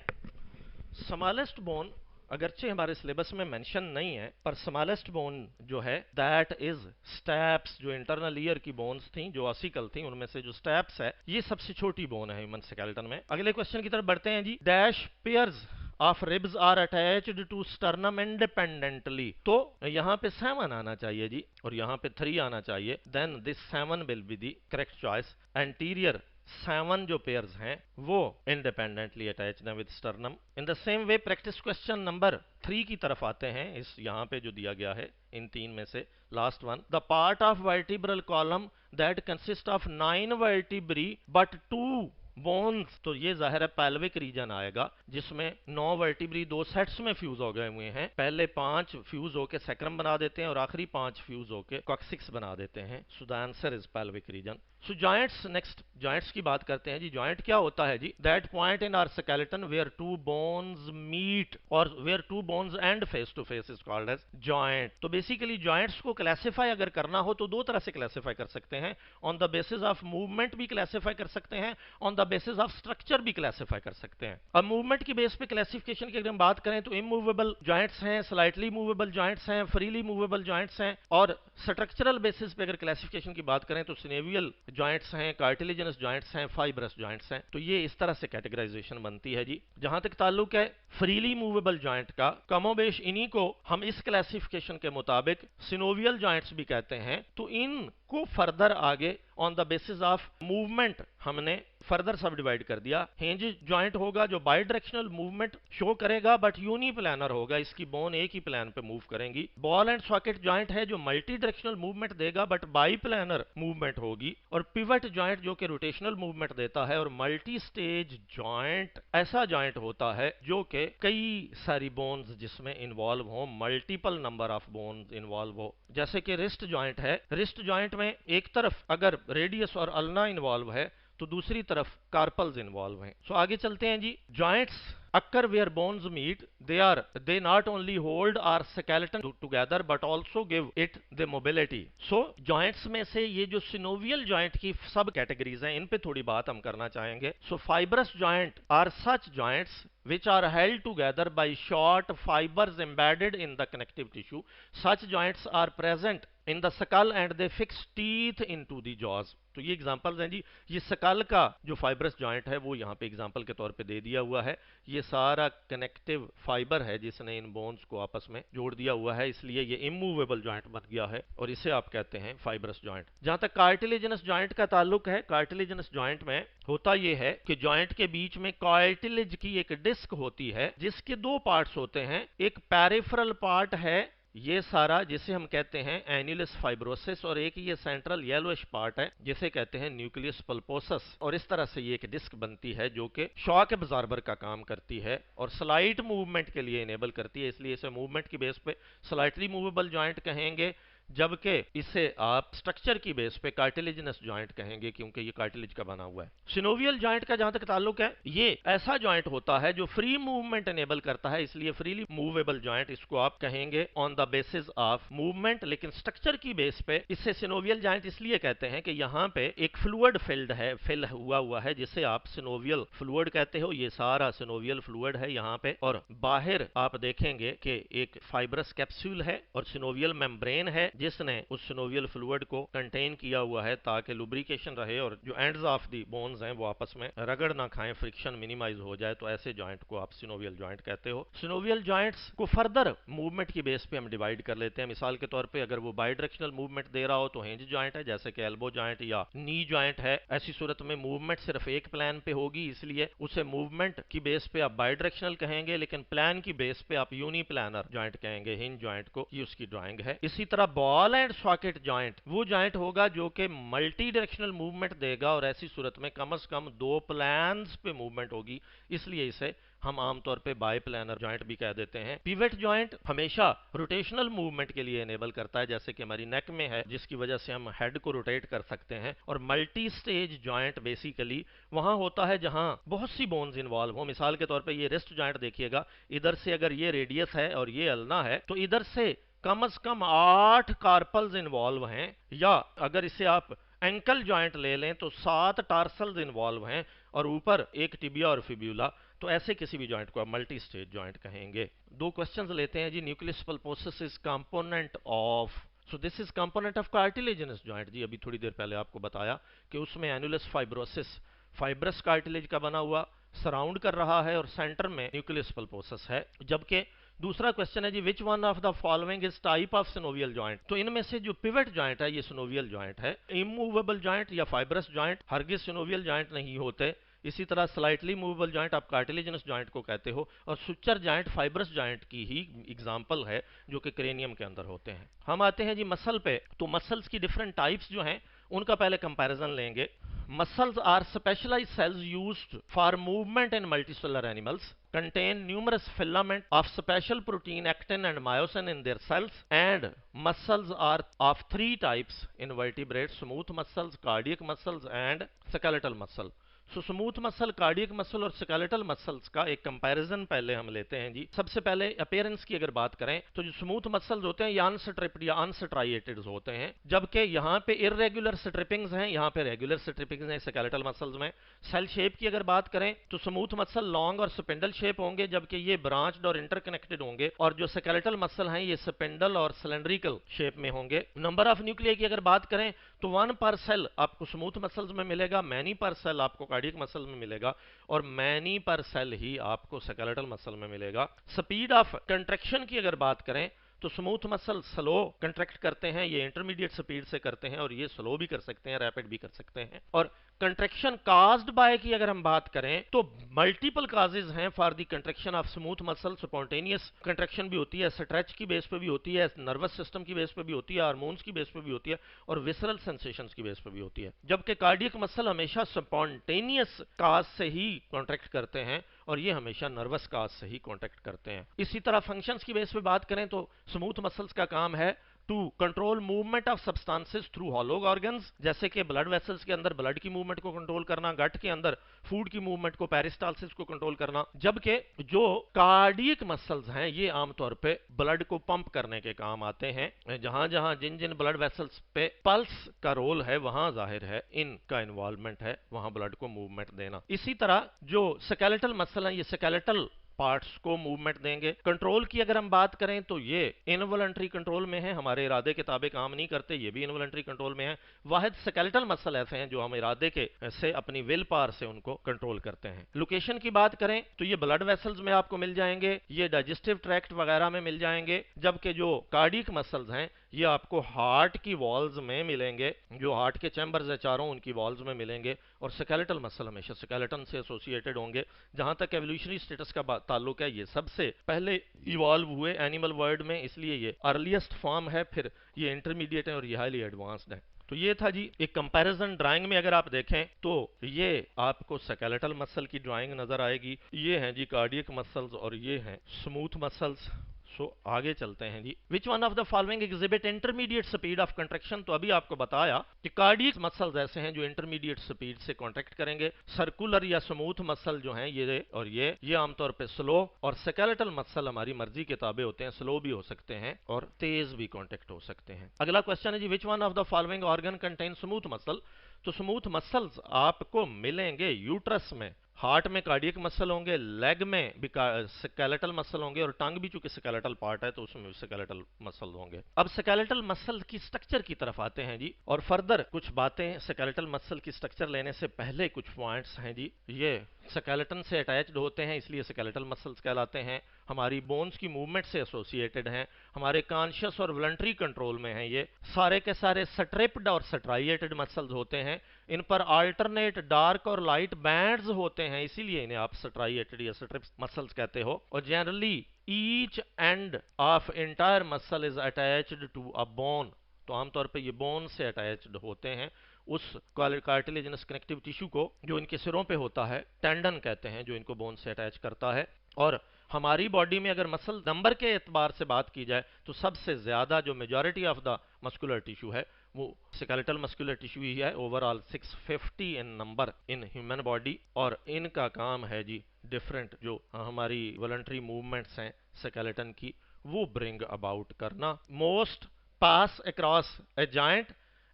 S1: स्मॉलेस्ट बोन अगरचे हमारे सिलेबस में मेंशन नहीं है, पर स्मॉलेस्ट बोन जो है दैट इज स्टैप्स, जो इंटरनल ईयर की बोन्स थी जो ऑसिकल थी उनमें से जो स्टैप्स है ये सबसे छोटी बोन है ह्यूमन स्केलेटन में। अगले क्वेश्चन की तरफ बढ़ते हैं जी। Dash pairs of ribs are attached to sternum independently, तो यहाँ पे 7 आना चाहिए जी, और यहाँ पे 3 आना चाहिए, then this 7 will be the correct choice. Anterior 7 जो पेयर्स हैं वो इंडिपेंडेंटली अटैच्ड है with sternum. In the same way practice question number 3 की तरफ आते हैं। इस यहाँ पे जो दिया गया है इन 3 में से last one, the part of vertebral column that consist of 9 vertebrae but 2 bones, तो ये जाहिर है पेल्विक रीजन आएगा जिसमें 9 वर्टिब्री 2 सेट्स में फ्यूज हो गए हुए हैं। पहले 5 फ्यूज होके सैक्रम बना देते हैं और आखिरी 5 फ्यूज होके कॉक्सिक्स बना देते हैं। So the answer is pelvic region. So joints, next joints की बात करते हैं जी। जॉइंट क्या होता है जी? That point in our skeleton where 2 bones meet और where 2 bones end face to face is called as joint. तो बेसिकली जॉइंट्स को क्लासिफाई अगर करना हो तो 2 तरह से क्लासिफाई कर सकते हैं, on the basis of movement भी क्लासिफाई कर सकते हैं, on the basis of structure भी क्लासिफाई कर सकते हैं। अब मूवमेंट की बेस पे क्लासिफिकेशन की अगर हम बात करें तो इमूवेबल जॉइंट्स हैं, स्लाइटली मूवेबल जॉइंट्स हैं, फ्रीली मूवेबल जॉइंट्स हैं, और स्ट्रक्चरल बेसिस पे अगर क्लासिफिकेशन की बात करें तो सिनेवियल जॉइंट्स हैं, कार्टिलेजिनस जॉइंट्स हैं, फाइब्रस जॉइंट्स हैं। तो ये इस तरह से कैटेगराइजेशन बनती है जी। जहां तक ताल्लुक है फ्रीली मूवेबल जॉइंट का, कमोबेश इन्हीं को हम इस क्लासिफिकेशन के मुताबिक सिनोवियल जॉइंट्स भी कहते हैं। तो इनको फर्दर आगे on the basis of movement हमने फर्दर सब डिवाइड कर दिया। हिंज जॉइंट होगा जो बाई डायरेक्शनल मूवमेंट शो करेगा बट यूनिप्लानर होगा, इसकी बोन एक ही प्लान पे मूव करेंगी। बॉल एंड सॉकेट जॉइंट है जो मल्टी डायरेक्शनल मूवमेंट देगा बट बाई प्लानर मूवमेंट होगी। और पिवट जॉइंट जो कि रोटेशनल मूवमेंट देता है। और मल्टी स्टेज जॉइंट ऐसा जॉइंट होता है जो कि कई सारी बोन्स जिसमें इन्वॉल्व हो, multiple number of bones involve हो। जैसे कि रिस्ट जॉइंट है, रिस्ट जॉइंट में एक तरफ अगर रेडियस और अल्ना इन्वॉल्व है तो दूसरी तरफ कार्पल्स इन्वॉल्व हैं। सो आगे चलते हैं जी। Joints occur where bones meet, they not only hold our skeleton together but also give it the mobility. So joints में से ये जो synovial joint की सब कैटेगरीज हैं, इन पे थोड़ी बात हम करना चाहेंगे। So fibrous joint are such joints which are held together by short fibers embedded in the connective tissue. Such joints are present in the skull and they fix teeth into the jaws. तो ये examples हैं जी। ये school का जो fibrous joint है वो यहाँ पे एग्जांपल के तौर पे दे दिया हुआ है। ये सारा कनेक्टिव फाइबर है जिसने इन बोन्स को आपस में जोड़ दिया हुआ है, इसलिए ये इमूवेबल जॉइंट बन गया है और इसे आप कहते हैं फाइब्रस जॉइंट। जहां तक कार्टिलेजिनस जॉइंट का ताल्लुक है, कार्टिलेजिनस जॉइंट में होता ये है कि जॉइंट के बीच में कार्टिलेज की एक डिस्क होती है जिसके दो पार्ट्स होते हैं। एक पेरिफेरल पार्ट है ये सारा जिसे हम कहते हैं एन्युलस फाइब्रोसिस, और एक ये सेंट्रल येलोइश पार्ट है जिसे कहते हैं न्यूक्लियस पल्पोसस। और इस तरह से ये एक डिस्क बनती है जो कि शॉक एब्जॉर्बर का काम करती है और स्लाइट मूवमेंट के लिए इनेबल करती है, इसलिए इसे मूवमेंट की बेस पे स्लाइटली मूवेबल जॉइंट कहेंगे, जबकि इसे आप स्ट्रक्चर की बेस पे कार्टिलेजिनस जॉइंट कहेंगे क्योंकि ये कार्टिलेज का बना हुआ है। सिनोवियल जॉइंट का जहां तक ताल्लुक है, ये ऐसा जॉइंट होता है जो फ्री मूवमेंट एनेबल करता है, इसलिए फ्रीली मूवेबल जॉइंट इसको आप कहेंगे on the basis of movement. लेकिन स्ट्रक्चर की बेस पे इसे सिनोवियल जॉइंट इसलिए कहते हैं कि यहाँ पे एक फ्लूइड फिल हुआ है जिसे आप सिनोवियल फ्लूइड कहते हो। ये सारा सिनोवियल फ्लूइड है यहाँ पे, और बाहर आप देखेंगे कि एक फाइब्रस कैप्सूल है और सिनोवियल मेम्ब्रेन है जिसने उस सिनोवियल फ्लूइड को कंटेन किया हुआ है ताकि लुब्रिकेशन रहे और जो एंड्स ऑफ दी बोन्स हैं वो आपस में रगड़ ना खाएं, फ्रिक्शन मिनिमाइज हो जाए। तो ऐसे जॉइंट को आप सिनोवियल जॉइंट कहते हो। सिनोवियल जॉइंट्स को फर्दर मूवमेंट की बेस पे हम डिवाइड कर लेते हैं। मिसाल के तौर पे अगर वो बाइडायरेक्शनल मूवमेंट दे रहा हो तो हिंज जॉइंट है, जैसे कि एल्बो जॉइंट या नी जॉइंट है। ऐसी सूरत में मूवमेंट सिर्फ एक प्लान पे होगी, इसलिए उसे मूवमेंट की बेस पे आप बाइडायरेक्शनल कहेंगे, लेकिन प्लान की बेस पे आप यूनिप्लानर जॉइंट कहेंगे हिंज जॉइंट को। ये उसकी ड्राइंग है। इसी तरह बॉल एंड सॉकेट जॉइंट वो जॉइंट होगा जो कि मल्टी डायरेक्शनल मूवमेंट देगा और ऐसी सूरत में कम से कम दो प्लान्स पे मूवमेंट होगी, इसलिए इसे हम आमतौर पे बाई प्लानर जॉइंट भी कह देते हैं। पिवट जॉइंट हमेशा रोटेशनल मूवमेंट के लिए एनेबल करता है, जैसे कि हमारी नेक में है जिसकी वजह से हम हेड को रोटेट कर सकते हैं। और मल्टी स्टेज जॉइंट बेसिकली वहां होता है जहां बहुत सी बोन्स इन्वॉल्व हो। मिसाल के तौर पे ये रिस्ट जॉइंट देखिएगा, इधर से अगर ये रेडियस है और ये अल्ना है तो इधर से कम 8 कार्पल्स इन्वॉल्व हैं, या अगर इसे आप एंकल जॉइंट ले लें तो 7 टार्सल्स इन्वॉल्व हैं और ऊपर एक टिबिया और फिब्यूला। तो ऐसे किसी भी जॉइंट को आप मल्टी स्टेज जॉइंट कहेंगे। दो क्वेश्चंस लेते हैं जी। Nucleus pulposus is component of, so this is component of cartilaginous joint. जी अभी थोड़ी देर पहले आपको बताया कि उसमें एनुलस फाइब्रोसिस फाइब्रस कार्टिलेज का बना हुआ सराउंड कर रहा है और सेंटर में न्यूक्लियस पल्पोसस है। जबकि दूसरा क्वेश्चन है जी, which one of the following is type of synovial joint. तो इनमें से जो पिवट जॉइंट है ये सिनोवियल जॉइंट है। इमूवेबल जॉइंट या फाइब्रस जॉइंट हरगिज सिनोवियल जॉइंट नहीं होते। इसी तरह स्लाइटली मूवेबल जॉइंट आप कार्टिलेजिनस जॉइंट को कहते हो, और सुचर जॉइंट फाइब्रस जॉइंट की ही एग्जांपल है जो कि क्रेनियम के अंदर होते हैं। हम आते हैं जी मसल पे। तो मसल्स की डिफरेंट टाइप्स जो हैं उनका पहले कंपैरिजन लेंगे। Muscles are specialized cells used for movement in multicellular animals, contain numerous filaments of special protein actin and myosin in their cells, and muscles are of 3 types: invertebrates, smooth muscles, cardiac muscles, and skeletal muscle. So smooth muscle, cardiac muscle और skeletal muscles का एक comparison पहले हम लेते हैं जी। सबसे पहले appearance की अगर बात करें तो जो स्मूथ मसल्स होते हैं ये अनस्ट्रिप्ड या अनस्ट्राइएटेड होते हैं, जबकि यहाँ पे इरेगुलर स्ट्रिपिंग्स हैं, यहाँ पे रेगुलर स्ट्रिपिंग्स हैं स्केलेटल मसल्स में। सेल शेप की अगर बात करें तो स्मूथ मसल लॉन्ग और स्पिंडल शेप होंगे, जबकि ये ब्रांच्ड और इंटरकनेक्टेड होंगे, और जो स्केलेटल मसल हैं ये स्पिंडल और सिलेंड्रिकल शेप में होंगे। नंबर ऑफ न्यूक्लियाई की अगर बात करें तो 1 पर सेल आपको स्मूथ मसल्स में मिलेगा, मैनी पर सेल आपको कार्डियक मसल में मिलेगा, और मैनी पर सेल ही आपको स्केलेटल मसल में मिलेगा। स्पीड ऑफ कंट्रैक्शन की अगर बात करें तो स्मूथ मसल स्लो कंट्रैक्ट करते हैं, ये इंटरमीडिएट स्पीड से करते हैं, और ये स्लो भी कर सकते हैं, रैपिड भी कर सकते हैं। और कंट्रैक्शन काज्ड बाय की अगर हम बात करें तो मल्टीपल काजेज हैं for the contraction of smooth muscle. Spontaneous contraction भी होती है, स्ट्रेच की बेस पे भी होती है, नर्वस सिस्टम की बेस पे भी होती है, हार्मोन्स की बेस पे भी होती है, और विसरल सेंसेशंस की बेस पे भी होती है। जबकि कार्डियक मसल हमेशा स्पॉन्टेनियस काज से ही कॉन्ट्रैक्ट करते हैं, और ये हमेशा नर्वस काज से ही कॉन्ट्रैक्ट करते हैं। इसी तरह फंक्शंस की बेस पे बात करें तो स्मूथ मसल्स का काम है to control movement of substances through hollow organs, जैसे कि ब्लड वेसल्स के अंदर ब्लड की मूवमेंट को कंट्रोल करना, गट के अंदर फूड की मूवमेंट को, पेरिस्टालसिस को कंट्रोल करना। जबकि जो कार्डियक मसल्स हैं ये आमतौर पे ब्लड को पंप करने के काम आते हैं। जहां जहां जिन जिन ब्लड वेसल्स पे पल्स का रोल है वहां जाहिर है इनका इन्वॉल्वमेंट है, वहां ब्लड को मूवमेंट देना। इसी तरह जो स्केलेटल मसल है ये स्केलेटल पार्ट्स को मूवमेंट देंगे। कंट्रोल की अगर हम बात करें तो ये इनवॉलंटरी कंट्रोल में है, हमारे इरादे के ताबे काम नहीं करते, ये भी इनवॉलंटरी कंट्रोल में है। वाहिद स्केलेटल मसल ऐसे हैं जो हम इरादे के से अपनी विल पावर से उनको कंट्रोल करते हैं। लोकेशन की बात करें तो ये ब्लड वेसल्स में आपको मिल जाएंगे, ये डाइजेस्टिव ट्रैक्ट वगैरह में मिल जाएंगे, जबकि जो कार्डियक मसल्स हैं ये आपको हार्ट की वॉल्स में मिलेंगे, जो हार्ट के चैम्बर्स है चारों उनकी वॉल्स में मिलेंगे। और स्केलेटल मसल हमेशा स्केलेटन से एसोसिएटेड होंगे। जहां तक एवोल्यूशनरी स्टेटस का ताल्लुक है ये सबसे पहले इवॉल्व हुए एनिमल वर्ल्ड में, इसलिए ये अर्लीस्ट फॉर्म है, फिर ये इंटरमीडिएट है और ये हाईली एडवांस्ड है। तो ये था जी एक कंपैरिजन। ड्राइंग में अगर आप देखें तो ये आपको स्केलेटल मसल की ड्राइंग नजर आएगी, ये हैं जी कार्डियक मसल्स और ये हैं स्मूथ मसल्स। सो आगे चलते हैं जी। Which one of the following exhibit intermediate speed of contraction? तो अभी आपको बताया कि कार्डियक मसल्स ऐसे हैं जो इंटरमीडिएट स्पीड से कॉन्ट्रैक्ट करेंगे। सर्कुलर या स्मूथ मसल जो हैं ये और ये आमतौर पे स्लो, और स्केलेटल मसल हमारी मर्जी के ताबे होते हैं, स्लो भी हो सकते हैं और तेज भी कॉन्ट्रैक्ट हो सकते हैं। अगला क्वेश्चन है जी which one of the following organ contain smooth muscle? तो स्मूथ मसल्स आपको मिलेंगे यूट्रस में, हार्ट में कार्डियक मसल होंगे, लेग में भी स्केलेटल मसल होंगे, और टंग भी चूंकि स्केलेटल पार्ट है तो उसमें भी स्केलेटल मसल होंगे। अब स्केलेटल मसल की स्ट्रक्चर की तरफ आते हैं जी, और फर्दर कुछ बातें स्केलेटल मसल की स्ट्रक्चर लेने से पहले कुछ पॉइंट्स हैं जी। ये स्केलेटन से अटैच्ड होते हैं इसलिए स्केलेटल मसल्स कहलाते हैं, हमारी बोन्स की मूवमेंट से एसोसिएटेड हैं, हमारे कॉन्शियस और वॉलंटरी कंट्रोल में हैं। ये सारे के सारे स्ट्रिप्ड और स्ट्राइएटेड मसल्स होते हैं, इन पर अल्टरनेट डार्क और लाइट बैंड्स होते हैं, इसीलिए इन्हें आप स्ट्राइएटेड या स्ट्रिप मसल्स कहते हो। और generally each end of entire muscle is attached to a bone, तो आमतौर पे ये बोन से अटैच्ड होते हैं, उस कार्टिलेजिनस कनेक्टिव टिश्यू को जो इनके सिरों पे होता है टेंडन कहते हैं, जो इनको बोन से अटैच करता है। और हमारी बॉडी में अगर मसल नंबर के एतबार से बात की जाए तो सबसे ज्यादा जो majority of the muscular tissue है वो स्केलेटल मस्कुलर टिश्यू ही है, overall 650 in number in human body. और इनका काम है जी डिफरेंट जो हमारी वॉलंटरी मूवमेंट्स हैं स्केलेटन की वो ब्रिंग अबाउट करना। Most pass across a joint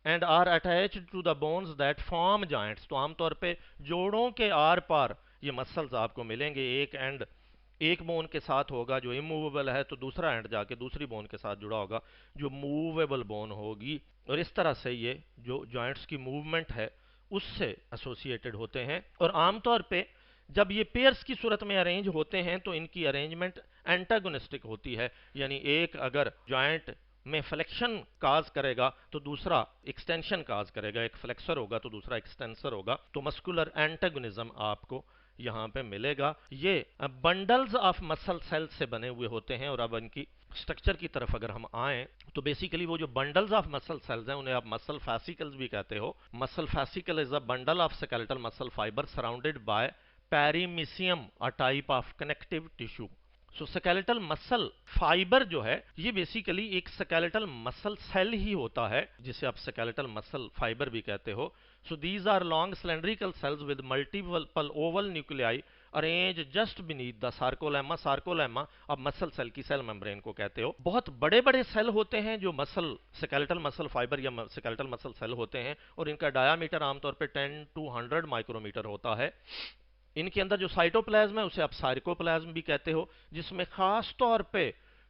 S1: and are attached to the bones that form joints, तो आमतौर पे जोड़ों के आर पार ये मसल्स आपको मिलेंगे। एक एंड एक बोन के साथ होगा जो इमूवेबल है, तो दूसरा एंड जाके दूसरी बोन के साथ जुड़ा होगा जो मूवेबल बोन होगी, और इस तरह से ये जो जॉइंट्स की मूवमेंट है उससे एसोसिएटेड होते हैं। और आमतौर पे जब ये पेयर्स की सूरत में अरेंज होते हैं तो इनकी अरेंजमेंट एंटागोनिस्टिक होती है, यानी एक अगर जॉइंट में फ्लेक्शन काज करेगा तो दूसरा एक्सटेंशन काज करेगा, एक फ्लेक्सर होगा तो दूसरा एक्सटेंसर होगा, तो मस्कुलर एंटागोनिज्म आपको यहां पे मिलेगा। ये बंडल्स ऑफ मसल सेल्स से बने हुए होते हैं। और अब इनकी स्ट्रक्चर की तरफ अगर हम आए तो बेसिकली वो जो बंडल्स ऑफ मसल सेल्स हैं उन्हें आप मसल फैसिकल्स भी कहते हो। Muscle fascicle is a bundle of skeletal muscle fibre surrounded by perimysium, a type of connective tissue. So skeletal muscle fibre जो है ये बेसिकली एक स्केलेटल मसल सेल ही होता है जिसे आप स्केलेटल मसल फाइबर भी कहते हो। So these are long cylindrical cells with multiple oval nuclei arrange just beneath the sarcolemma. Sarcolemma अब मसल सेल की सेल मेम्ब्रेन को कहते हो। बहुत बड़े बड़े सेल होते हैं जो मसल स्केलेटल मसल फाइबर या स्केलेटल मसल सेल होते हैं, और इनका डायामीटर आमतौर पर 10 to 100 माइक्रोमीटर होता है। इनके अंदर जो साइटोप्लाज्म है उसे आप सार्कोप्लाज्म भी कहते हो, जिसमें खास तौर पे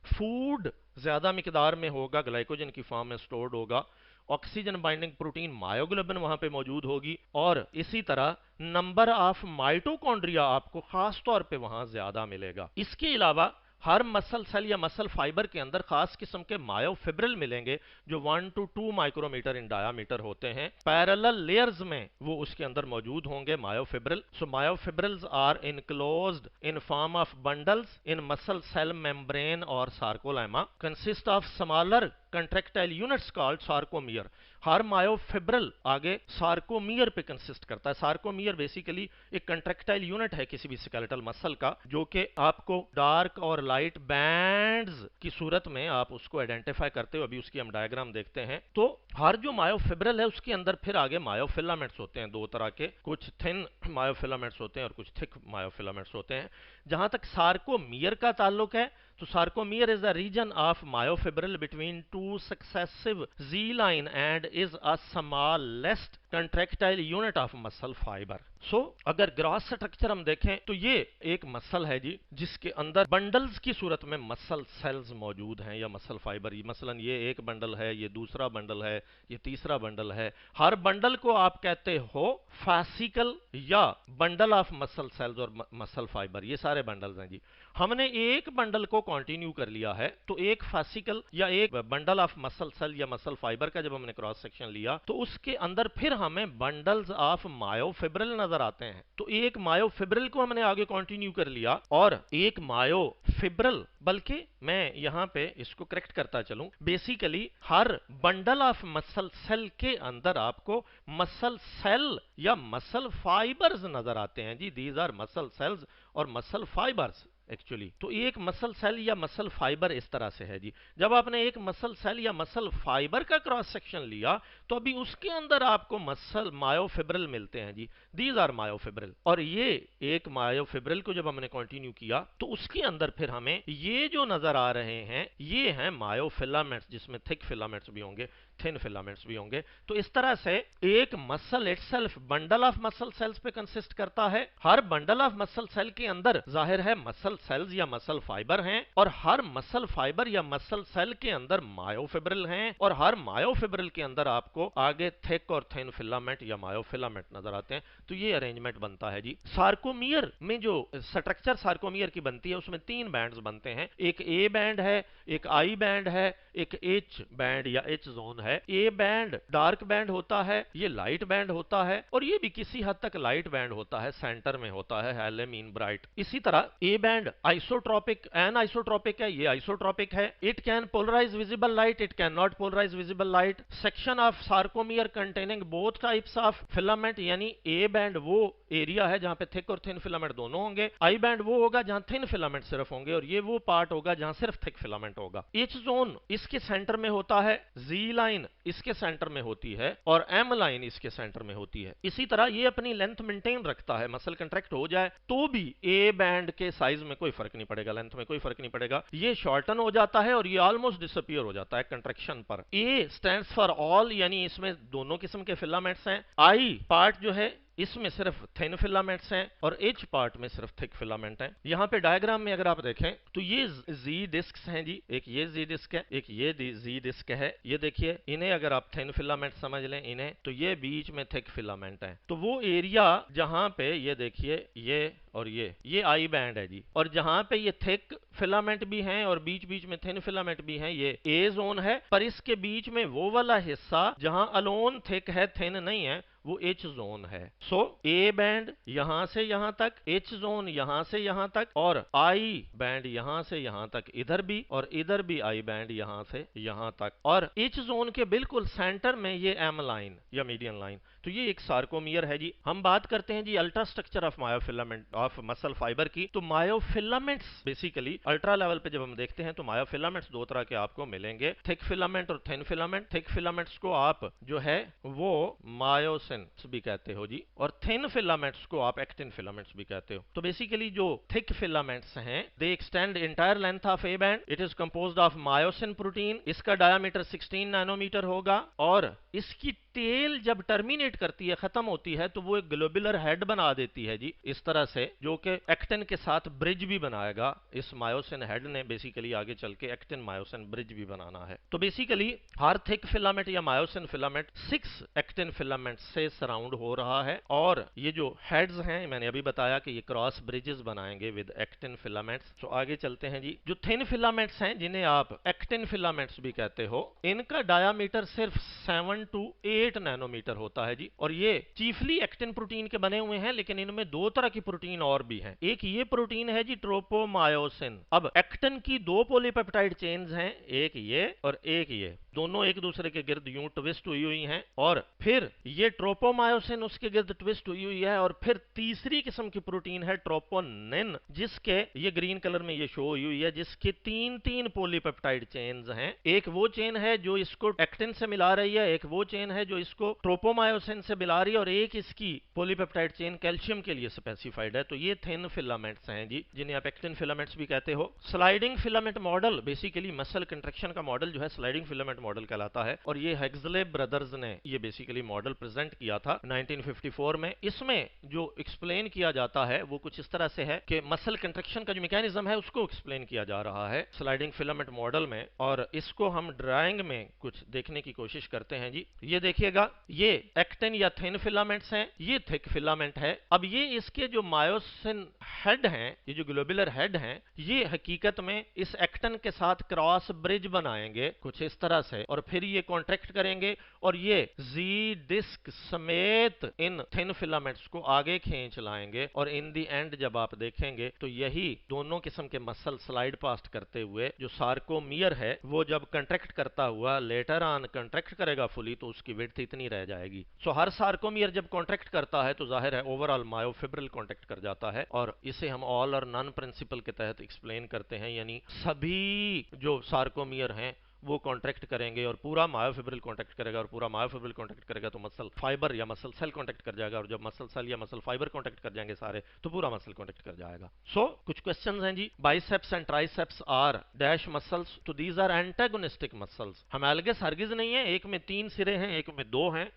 S1: फूड ज्यादा मिकदार में होगा, ग्लाइकोजन की फॉर्म में स्टोर्ड होगा, ऑक्सीजन बाइंडिंग प्रोटीन मायोग्लोबिन वहां पे मौजूद होगी, और इसी तरह नंबर ऑफ माइटोकॉन्ड्रिया आपको खास तौर पे वहां ज्यादा मिलेगा। इसके अलावा हर मसल सेल या मसल फाइबर के अंदर खास किस्म के मायोफिब्रिल मिलेंगे जो 1 to 2 माइक्रोमीटर इन डायामीटर होते हैं। पैरेलल लेयर्स में वो उसके अंदर मौजूद होंगे myofibril. So myofibrils are enclosed in form of bundles in muscle cell membrane और sarcolemma, consist of smaller contractile units called sarcomere. हर मायोफिब्रल आगे सार्कोमियर पे कंसिस्ट करता है। सार्कोमियर बेसिकली एक कंट्रैक्टाइल यूनिट है किसी भी स्केलेटल मसल का, जो कि आपको डार्क और लाइट बैंड्स की सूरत में आप उसको आइडेंटिफाई करते हो। अभी उसकी हम डायग्राम देखते हैं। तो हर जो मायोफिब्रल है उसके अंदर फिर आगे मायोफिलामेंट्स होते हैं दो तरह के, कुछ थिन मायोफिलामेंट्स होते हैं और कुछ थिक मायोफिलामेंट्स होते हैं। जहां तक सार्कोमियर का ताल्लुक है, तो sarcomere is the region of myofibril between two successive Z line and is a smallest contractile unit of muscle fiber. So, अगर ग्रॉस स्ट्रक्चर हम देखें तो ये एक मसल है जी, जिसके अंदर बंडल्स की सूरत में मसल सेल्स मौजूद हैं या मसल फाइबर। मसलन ये एक बंडल है, ये दूसरा बंडल है, ये तीसरा बंडल है। हर बंडल को आप कहते हो फासिकल या बंडल ऑफ मसल सेल्स और मसल फाइबर, ये सारे बंडल्स हैं जी। हमने एक बंडल को कंटिन्यू कर लिया है, तो एक फासिकल या एक बंडल ऑफ मसल सेल या मसल फाइबर का जब हमने क्रॉस सेक्शन लिया, तो उसके अंदर फिर हमें बंडल्स ऑफ मायोफिब्रिल नजर आते हैं। तो एक मायोफिब्रिल को हमने आगे कंटिन्यू कर लिया और एक मायोफिब्रिल, बल्कि मैं यहां पे इसको करेक्ट करता चलूं, बेसिकली हर बंडल ऑफ मसल सेल के अंदर आपको मसल सेल या मसल फाइबर्स नजर आते हैं जी। दीज आर मसल सेल्स और मसल फाइबर्स एक्चुअली। तो एक मसल सेल या मसल फाइबर इस तरह से है जी। जब आपने एक मसल सेल या मसल फाइबर का क्रॉस सेक्शन लिया, तो अभी उसके अंदर आपको मसल मायोफिब्रिल मिलते हैं जी। These are myofibril. और ये एक मायोफिब्रिल को जब हमने कंटिन्यू किया, तो उसके अंदर फिर हमें ये जो नजर आ रहे हैं, ये हैं मायोफिलामेंट्स, जिसमें थिक फिलामेंट्स भी होंगे, थिन फिलामेंट्स भी होंगे। तो इस तरह से एक muscle itself bundle of muscle cells पे कंसिस्ट करता है। हर बंडल ऑफ मसल सेल के अंदर जाहिर है मसल सेल्स या मसल फाइबर हैं, और हर मसल फाइबर या मसल सेल के अंदर मायोफिब्रिल हैं, और हर मायोफिब्रिल के अंदर आपको आगे थिक और थिन फिलामेंट या मायोफिलामेंट नजर आते हैं। तो ये अरेंजमेंट बनता है जी। सार्कोमियर में जो स्ट्रक्चर सार्कोमियर की बनती है, उसमें तीन बैंड्स बनते हैं। एक ए बैंड है, एक आई बैंड है, एक एच बैंड या एच जोन है। ए बैंड डार्क बैंड होता है, ये लाइट बैंड होता है, और ये भी किसी हद तक लाइट बैंड होता है, सेंटर में होता है, हेले मीन ब्राइट। इसी तरह A band isotropic anisotropic है, ये आइसोट्रोपिक है। It can polarise visible light, it can not polarise visible light. Section of sarcomere containing both types of filament, यानी ए बैंड वो एरिया है जहां पे थिक और थिन फिलामेंट दोनों होंगे। आई बैंड वो होगा जहां थिन फिलामेंट सिर्फ होंगे, और ये वो पार्ट होगा जहां सिर्फ थिक फिलामेंट होगा। एच जोन इसके सेंटर में होता है, जी लाइन इसके सेंटर में होती है, और एम लाइन इसके सेंटर में होती है। इसी तरह ये अपनी लेंथ मेंटेन रखता है, मसल कंट्रैक्ट हो जाए तो भी ए बैंड के साइज में कोई फर्क नहीं पड़ेगा, लेंथ में कोई फर्क नहीं पड़ेगा। ये शॉर्टन हो जाता है और ये ऑलमोस्ट डिसअपीयर हो जाता है कंट्रैक्शन पर। ए स्टैंड्स फॉर ऑल, यानी इसमें दोनों किस्म के फिलामेंट्स हैं। आई पार्ट जो है इसमें सिर्फ थिन फिलामेंट्स हैं, और एच पार्ट में सिर्फ थिक फिलामेंट हैं। यहां पे डायग्राम में अगर आप देखें तो ये जी डिस्क्स हैं जी, एक ये जी डिस्क है, एक ये जी डिस्क है। ये देखिए, इन्हें अगर आप थिन फिलामेंट समझ लें इन्हें, तो ये बीच में थिक फिलामेंट है। तो वो एरिया जहां पे ये देखिए ये और ये आई बैंड है जी, और जहां पे ये थिक फिलामेंट भी हैं और बीच बीच में थिन फिलामेंट भी हैं, ये ए जोन है। पर इसके बीच में वो वाला हिस्सा जहां अलोन थिक है, थिन नहीं है, वो एच जोन है। सो ए बैंड यहां से यहां तक, एच जोन यहां से यहां तक, और आई बैंड यहां से यहां तक, इधर भी और इधर भी आई बैंड यहां से यहां तक, और एच जोन के बिल्कुल सेंटर में ये एम लाइन या मीडियन लाइन। तो ये एक सार्कोमियर है जी। हम बात करते हैं जी ultrastructure of myofilament of muscle fibre की। तो मायोफिलामेंट्स बेसिकली अल्ट्रा लेवल पे जब हम देखते हैं तो मायोफिलामेंट्स दो तरह के आपको मिलेंगे, थिक फिलामेंट और थिन फिलामेंट। थिक फिलामेंट्स को आप जो है वो मायोसिन भी कहते हो जी, और थिन फिलामेंट्स को आप एक्टिन फिलामेंट्स भी कहते हो। तो बेसिकली जो थिक फिलामेंट्स हैं, दे extend entire length of A band. It is composed of myosin protein. इसका डायमीटर 16 नैनोमीटर होगा, और इसकी टेल जब टर्मिनेट करती है, खत्म होती है, तो वो एक ग्लोबुलर हेड बना देती है जी, इस तरह से, जो कि एक्टिन के साथ ब्रिज भी बनाएगा। इस मायोसिन हेड ने बेसिकली आगे चल के एक्टिन मायोसिन ब्रिज भी बनाना है। तो बेसिकली हर थिक फिलामेंट या मायोसिन फिलामेंट 6 एक्टिन फिलामेंट से सराउंड हो रहा है, और ये जो हेड्स हैं मैंने अभी बताया कि ये क्रॉस ब्रिजेस बनाएंगे विद एक्टिन फिलामेंट्स। तो आगे चलते हैं जी। जो थिन फिलामेंट्स हैं, जिन्हें आप एक्टिन फिलामेंट्स भी कहते हो, इनका डायामीटर सिर्फ 7 to 8 8 नैनोमीटर होता है जी। और ये चीफली एक्टिन प्रोटीन के बने हुए हैं, लेकिन इनमें दो तरह की प्रोटीन और भी हैं। एक ये प्रोटीन है जी ट्रोपोमायोसिन। अब एक्टिन की दो पॉलीपेप्टाइड चेन्स हैं, एक ये और एक ये, दोनों एक दूसरे के गिर्द यूं ट्विस्ट हुई हुई हैं, और फिर ये ट्रोपोमायोसिन उसके गिर्द ट्विस्ट हुई हुई है। और फिर तीसरी किस्म की प्रोटीन है ट्रोपोनिन, जिसके ये ग्रीन कलर में ये शो हुई हुई है, जिसके तीन तीन पॉलीपेप्टाइड चेन्स हैं। एक वो चेन है जो इसको एक्टिन से मिला रही है, एक वो चेन है जो इसको ट्रोपोमायोसिन से मिला रही है, और एक इसकी पॉलीपेप्टाइड चेन कैल्शियम के लिए स्पेसिफाइड है। तो ये थिन फिलामेंट्स हैं जी, जिन्हें आप एक्टिन फिलामेंट्स भी कहते हो। Sliding filament model, basically muscle contraction का मॉडल जो है स्लाइडिंग फिलामेंट मॉडल कहलाता है, और ये हेक्सले ब्रदर्स ने ये बेसिकली मॉडल प्रेजेंट किया था 1954 में। इसमें जो एक्सप्लेन किया जाता है वो कुछ इस तरह से है कि मसल कंट्रैक्शन का जो मैकेनिज्म है उसको एक्सप्लेन किया जा रहा है स्लाइडिंग फिलामेंट मॉडल में, और इसको हम ड्राइंग में कुछ देखने की कोशिश करते हैं जी। ये देखिएगा, ये एक्टिन या थिन फिलामेंट्स हैं, ये थिक फिलामेंट है। अब ये इसके जो मायोसिन हेड हैं, ये जो ग्लोबुलर हेड हैं, ये हकीकत में इस एक्टिन के साथ क्रॉस ब्रिज बनाएंगे कुछ इस तरह से, और फिर ये कॉन्ट्रैक्ट करेंगे और ये जी डिस्क समेत इन थिन फिलामेंट्स को आगे खींच लाएंगे, और इन दी एंड जब आप देखेंगे तो यही दोनों किस्म के मसल स्लाइड पास्ट करते हुए जो सार्कोमियर है वो जब कंट्रैक्ट करता हुआ लेटर ऑन कंट्रैक्ट करेगा फुली, तो उसकी विड्थ इतनी रह जाएगी। सो हर सार्कोमियर जब कॉन्ट्रैक्ट करता है तो जाहिर है ओवरऑल मायोफिब्रिल कॉन्ट्रैक्ट कर जाता है, और इसे हम ऑल और नन प्रिंसिपल के तहत एक्सप्लेन करते हैं, यानी सभी जो सार्कोमियर हैं वो कॉन्ट्रैक्ट करेंगे और पूरा मायोफिब्रिल कॉन्ट्रैक्ट करेगा, और पूरा मायोफिब्रिल कॉन्ट्रैक्ट करेगा तो मसल फाइबर या मसल सेल कॉन्ट्रैक्ट कर जाएगा, और जब मसल सेल या मसल फाइबर कॉन्ट्रैक्ट कर जाएंगे सारे तो पूरा मसल कॉन्ट्रैक्ट कर जाएगा। सो कुछ क्वेश्चंस हैं जी। Biceps and triceps are dash muscles, तो these are antagonistic muscles. Homologous हरगिज नहीं है, एक में 3 सिरे हैं एक में 2 हैं।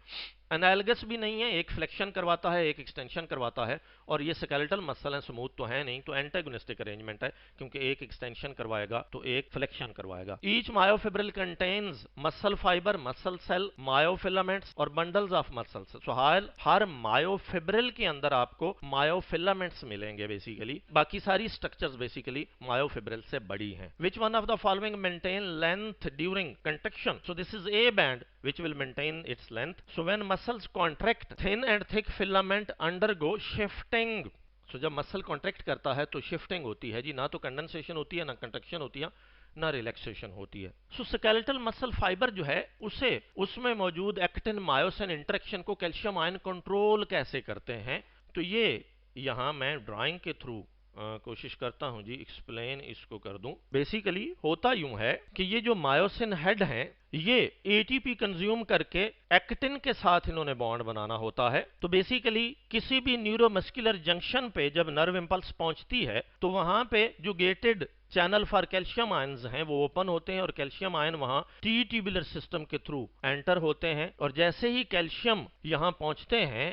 S1: एनालगस भी नहीं है, एक फ्लेक्शन करवाता है एक एक्सटेंशन करवाता है, और ये स्केलेटल मसल है, स्मूथ तो है नहीं, तो एंटागोनिस्टिक अरेंजमेंट है, क्योंकि एक एक्सटेंशन करवाएगा तो एक फ्लेक्शन करवाएगा। Each myofibril contains muscle fibre, muscle cell, myofilaments और बंडल्स ऑफ मसल्स। सो हर मायोफिब्रिल के अंदर आपको मायोफिलामेंट्स मिलेंगे बेसिकली, बाकी सारी स्ट्रक्चर्स बेसिकली मायोफिब्रिल से बड़ी हैं। विच one of the following maintain length during contraction? So this is A band which will maintain its length. So when muscles contract, thin and thick filament undergo shifting. So जब muscle contract करता है तो shifting होती है जी, ना तो condensation होती है, ना कंट्रैक्शन होती है, ना रिलैक्सेशन होती है। सो स्केलेटल मसल फाइबर जो है उसे उसमें मौजूद एक्टिन मायोसिन इंटरेक्शन को कैल्शियम आयन कंट्रोल कैसे करते हैं, तो ये यहाँ मैं ड्राइंग के थ्रू कोशिश करता हूं जी एक्सप्लेन इसको कर दूं। बेसिकली होता यूं है कि ये जो मायोसिन हेड हैं ये एटीपी कंज्यूम करके एक्टिन के साथ इन्होंने बॉन्ड बनाना होता है। तो बेसिकली किसी भी न्यूरोमस्कुलर जंक्शन पे जब नर्व इंपल्स पहुंचती है तो वहां पे जो gated channel for calcium ions हैं वो ओपन होते हैं, और कैल्शियम आयन वहां टी ट्यूबुलर सिस्टम के थ्रू एंटर होते हैं, और जैसे ही कैल्शियम यहां पहुंचते हैं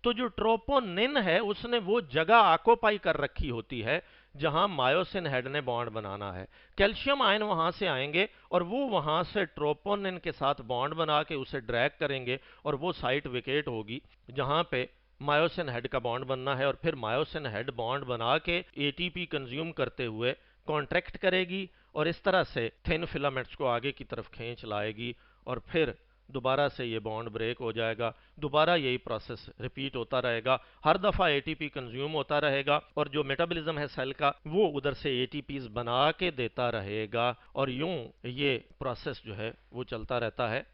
S1: तो जो ट्रोपोनिन है उसने वो जगह ऑक्युपाई कर रखी होती है जहां मायोसिन हेड ने बॉन्ड बनाना है। कैल्शियम आयन वहां से आएंगे और वो वहां से ट्रोपोनिन के साथ बॉन्ड बना के उसे ड्रैग करेंगे, और वो साइट वेकेट होगी जहां पे मायोसिन हेड का बॉन्ड बनना है, और फिर मायोसिन हेड बॉन्ड बना के एटीपी कंज्यूम करते हुए कॉन्ट्रैक्ट करेगी, और इस तरह से थिन फिलामेंट्स को आगे की तरफ खींच लाएगी, और फिर दोबारा से ये बॉन्ड ब्रेक हो जाएगा। दोबारा यही प्रोसेस रिपीट होता रहेगा, हर दफ़ा एटीपी कंज्यूम होता रहेगा, और जो मेटाबॉलिज्म है सेल का वो उधर से एटीपीज बना के देता रहेगा, और यूं ये प्रोसेस जो है वो चलता रहता है।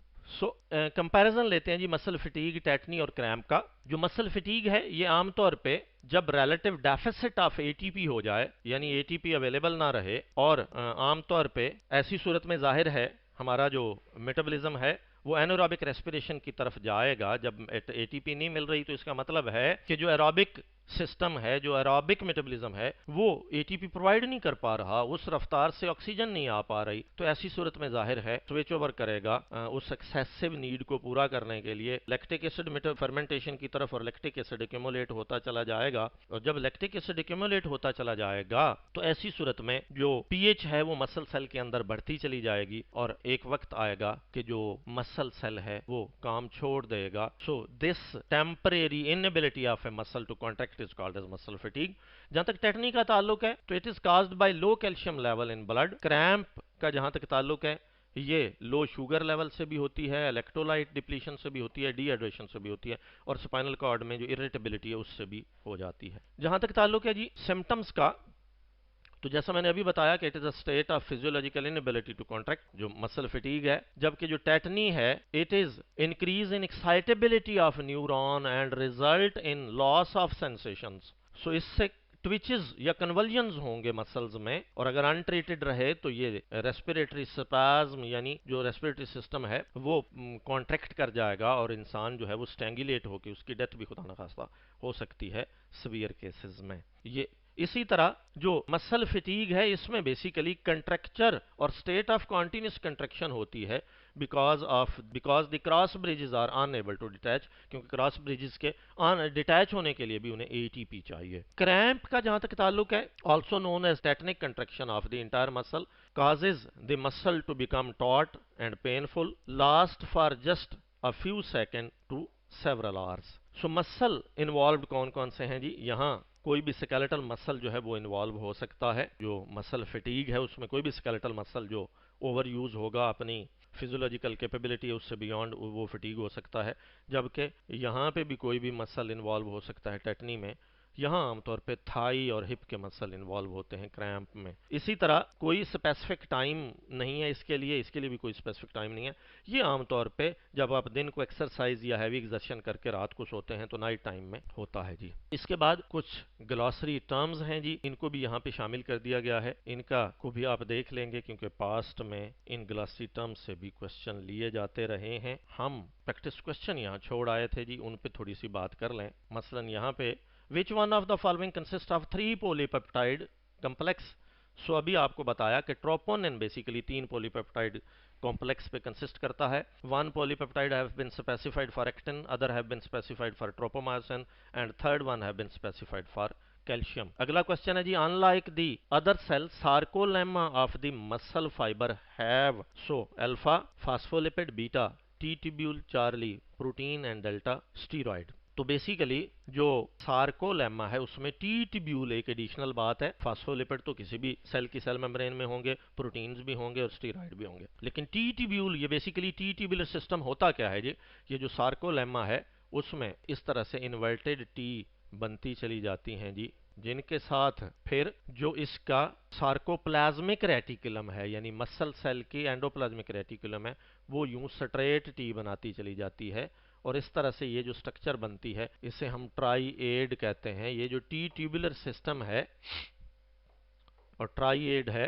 S1: कंपैरिजन लेते हैं जी मसल फिटीग, टेटनी और क्रैम्प का। जो मसल फिटीग है ये आमतौर पे जब रिलेटिव डेफिसिट ऑफ एटीपी हो जाए, यानी एटीपी अवेलेबल ना रहे, और आमतौर पे ऐसी सूरत में जाहिर है हमारा जो मेटाबॉलिज्म है वो एनारोबिक रेस्पिरेशन की तरफ जाएगा। जब एटीपी नहीं मिल रही तो इसका मतलब है कि जो एरोबिक सिस्टम है, जो एरोबिक मेटाबॉलिज्म है, वो एटीपी प्रोवाइड नहीं कर पा रहा, उस रफ्तार से ऑक्सीजन नहीं आ पा रही, तो ऐसी सूरत में जाहिर है स्विच ओवर करेगा उस एक्सेसिव नीड को पूरा करने के लिए लैक्टिक एसिड फर्मेंटेशन की तरफ, और लैक्टिक एसिड एक्यूमुलेट होता चला जाएगा, और जब लैक्टिक एसिड एक्यूमुलेट होता चला जाएगा तो ऐसी सूरत में जो पीएच है वो मसल सेल के अंदर बढ़ती चली जाएगी, और एक वक्त आएगा कि जो मसल सेल है वो काम छोड़ देगा। So this temporary inability of a muscle to contract is called as muscle fatigue। जहां तक टेटनी का ताल्लुक है तो it is caused by low calcium level in blood। Cramp का जहां तक ताल्लुक है ये लो शुगर लेवल से भी होती है, इलेक्ट्रोलाइट डिप्लीशन से भी होती है, डीहाइड्रेशन से भी होती है, और स्पाइनल कॉर्ड में जो इरिटेबिलिटी है उससे भी हो जाती है। जहां तक ताल्लुक है जी सिम्टम्स का, तो जैसा मैंने अभी बताया कि it is a state of physiological inability to contract, जो मसल फिटीग है। जबकि जो टेटनी है, it is increase in excitability of neuron and result in loss of sensations. So इससे ट्विचेस या कन्वल्जन्स होंगे मसल्स में, और अगर अनट्रीटेड रहे तो ये रेस्पिरेटरी स्पाज्म यानी जो रेस्पिरेटरी सिस्टम है वो कॉन्ट्रैक्ट कर जाएगा, और इंसान जो है वो स्ट्रेंगुलेट होकर उसकी डेथ भी खुदा न खास्ता हो सकती है सीवियर केसेस में। ये इसी तरह जो मसल फिटीग है, इसमें बेसिकली कंट्रक्चर और स्टेट ऑफ कॉन्टिन्यूस कंट्रक्शन होती है because the cross bridges are unable to detach, क्योंकि क्रॉस ब्रिजेस के डिटैच होने के लिए भी उन्हें एटीपी चाहिए। क्रैम्प का जहां तक ताल्लुक है, also known as tetanic contraction of the entire muscle causes the muscle to become taut and painful, last for just a few seconds to several hours. So muscle involve कौन कौन से हैं जी? यहाँ कोई भी स्केलेटल मसल जो है वो इन्वॉल्व हो सकता है। जो मसल फिटीग है उसमें कोई भी स्केलेटल मसल जो ओवर यूज होगा अपनी फिजियोलॉजिकल कैपेबिलिटी है उससे बियॉन्ड, वो फिटीग हो सकता है। जबकि यहाँ पे भी कोई भी मसल इन्वॉल्व हो सकता है टेटनी में। यहाँ आमतौर पे थाई और हिप के मसल इन्वॉल्व होते हैं क्रैम्प में। इसी तरह कोई स्पेसिफिक टाइम नहीं है इसके लिए भी कोई स्पेसिफिक टाइम नहीं है। ये आमतौर पे जब आप दिन को एक्सरसाइज या हैवी एग्जर्शन करके रात को सोते हैं तो नाइट टाइम में होता है जी। इसके बाद कुछ ग्लॉसरी टर्म्स हैं जी, इनको भी यहाँ पे शामिल कर दिया गया है। इनका को भी आप देख लेंगे क्योंकि पास्ट में इन ग्लॉसरी टर्म्स से भी क्वेश्चन लिए जाते रहे हैं। हम प्रैक्टिस क्वेश्चन यहाँ छोड़ आए थे जी, उन पे थोड़ी सी बात कर लें। मसलन यहाँ पे Which one of the following consists of 3 polypeptide complex? सो अभी आपको बताया कि ट्रोपोनिन बेसिकली 3 पॉलीपेप्टाइड कॉम्प्लेक्स पे कंसिस्ट करता है। 1 polypeptide have been specified for actin, other have been specified for tropomyosin and third one have been specified for calcium. अगला question है जी, unlike the other cell sarcolemma of the muscle fibre have so alpha phospholipid, beta T tubule, Charlie protein and delta steroid. तो basically जो sarcolemma है उसमें T tubule एक additional बात है। फास्फोलिपिड तो किसी भी सेल की सेल मेम्ब्रेन में होंगे, प्रोटीन्स भी होंगे और स्टीरॉयड भी होंगे। लेकिन टी ट्यूब्यूल, ये बेसिकली टी ट्यूबुलर सिस्टम होता क्या है जी? ये जो सार्कोलेमा है उसमें इस तरह से इन्वर्टेड टी बनती चली जाती हैं जी, जिनके साथ फिर जो इसका सार्कोप्लाज्मिक रेटिकुलम है यानी मसल सेल की एंडोप्लाज्मिक रेटिकुलम है, वो यूं स्ट्रेट टी बनाती चली जाती है। और इस तरह से ये जो स्ट्रक्चर बनती है इसे हम ट्राइएड कहते हैं। ये जो टी ट्यूबुलर सिस्टम है और ट्राइएड है,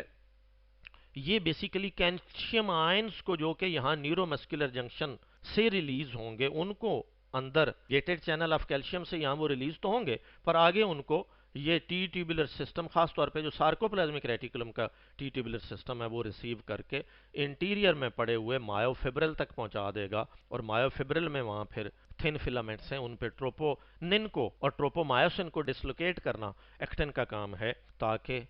S1: ये बेसिकली कैल्शियम आयंस को जो कि यहाँ न्यूरोमस्कुलर जंक्शन से रिलीज होंगे, उनको अंदर गेटेड चैनल ऑफ कैल्शियम से यहाँ वो रिलीज तो होंगे, पर आगे उनको ये टी ट्यूबुलर सिस्टम, खासतौर पे जो सार्कोप्लाज्मिक रेटिकुलम का टी ट्यूबुलर सिस्टम है, वो रिसीव करके इंटीरियर में पड़े हुए मायोफिब्रिल तक पहुंचा देगा। और मायोफिब्रिल में वहाँ फिर थिन फिलामेंट्स हैं, उन पे ट्रोपोनिन को और ट्रोपोमायोसिन को डिसलोकेट करना एक्टिन का काम है, ताकि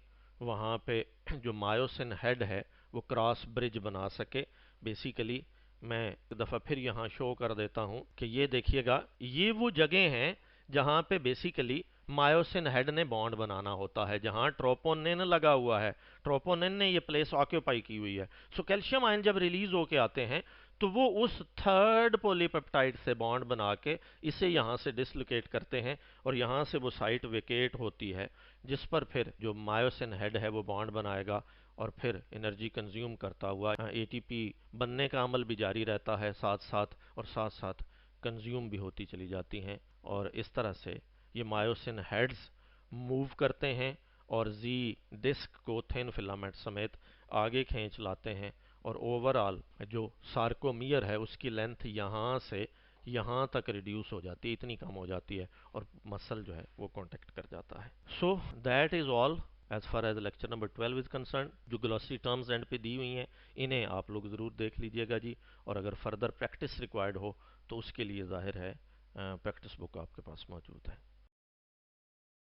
S1: वहाँ पे जो मायोसिन हेड है वो क्रॉस ब्रिज बना सके। बेसिकली मैं एक दफ़ा फिर यहाँ शो कर देता हूँ कि ये देखिएगा, ये वो जगह हैं जहाँ पे बेसिकली मायोसिन हेड ने बॉन्ड बनाना होता है, जहाँ ट्रोपोनिन लगा हुआ है। ट्रोपोनिन ने ये प्लेस ऑक्यूपाई की हुई है। सो कैल्शियम आयन जब रिलीज होके आते हैं तो वो उस थर्ड पॉलीपेप्टाइड से बॉन्ड बना के इसे यहाँ से डिसलोकेट करते हैं, और यहाँ से वो साइट वेकेट होती है, जिस पर फिर जो मायोसिन हेड है वो बॉन्ड बनाएगा और फिर एनर्जी कंज्यूम करता हुआ एटीपी बनने का अमल भी जारी रहता है साथ साथ, और साथ साथ कंज्यूम भी होती चली जाती हैं। और इस तरह से ये मायोसिन हेड्स मूव करते हैं और जी डिस्क को थिन फिलामेंट समेत आगे खींच लाते हैं, और ओवरऑल जो सार्कोमियर है उसकी लेंथ यहाँ से यहाँ तक रिड्यूस हो जाती है, इतनी कम हो जाती है, और मसल जो है वो कॉन्टेक्ट कर जाता है। So that is all as far as lecture number 12 is concern. जो ग्लॉसरी टर्म्स एंड पे दी हुई हैं इन्हें आप लोग ज़रूर देख लीजिएगा जी, और अगर फर्दर प्रैक्टिस रिक्वायर्ड हो तो उसके लिए जाहिर है प्रैक्टिस बुक आपके पास मौजूद है।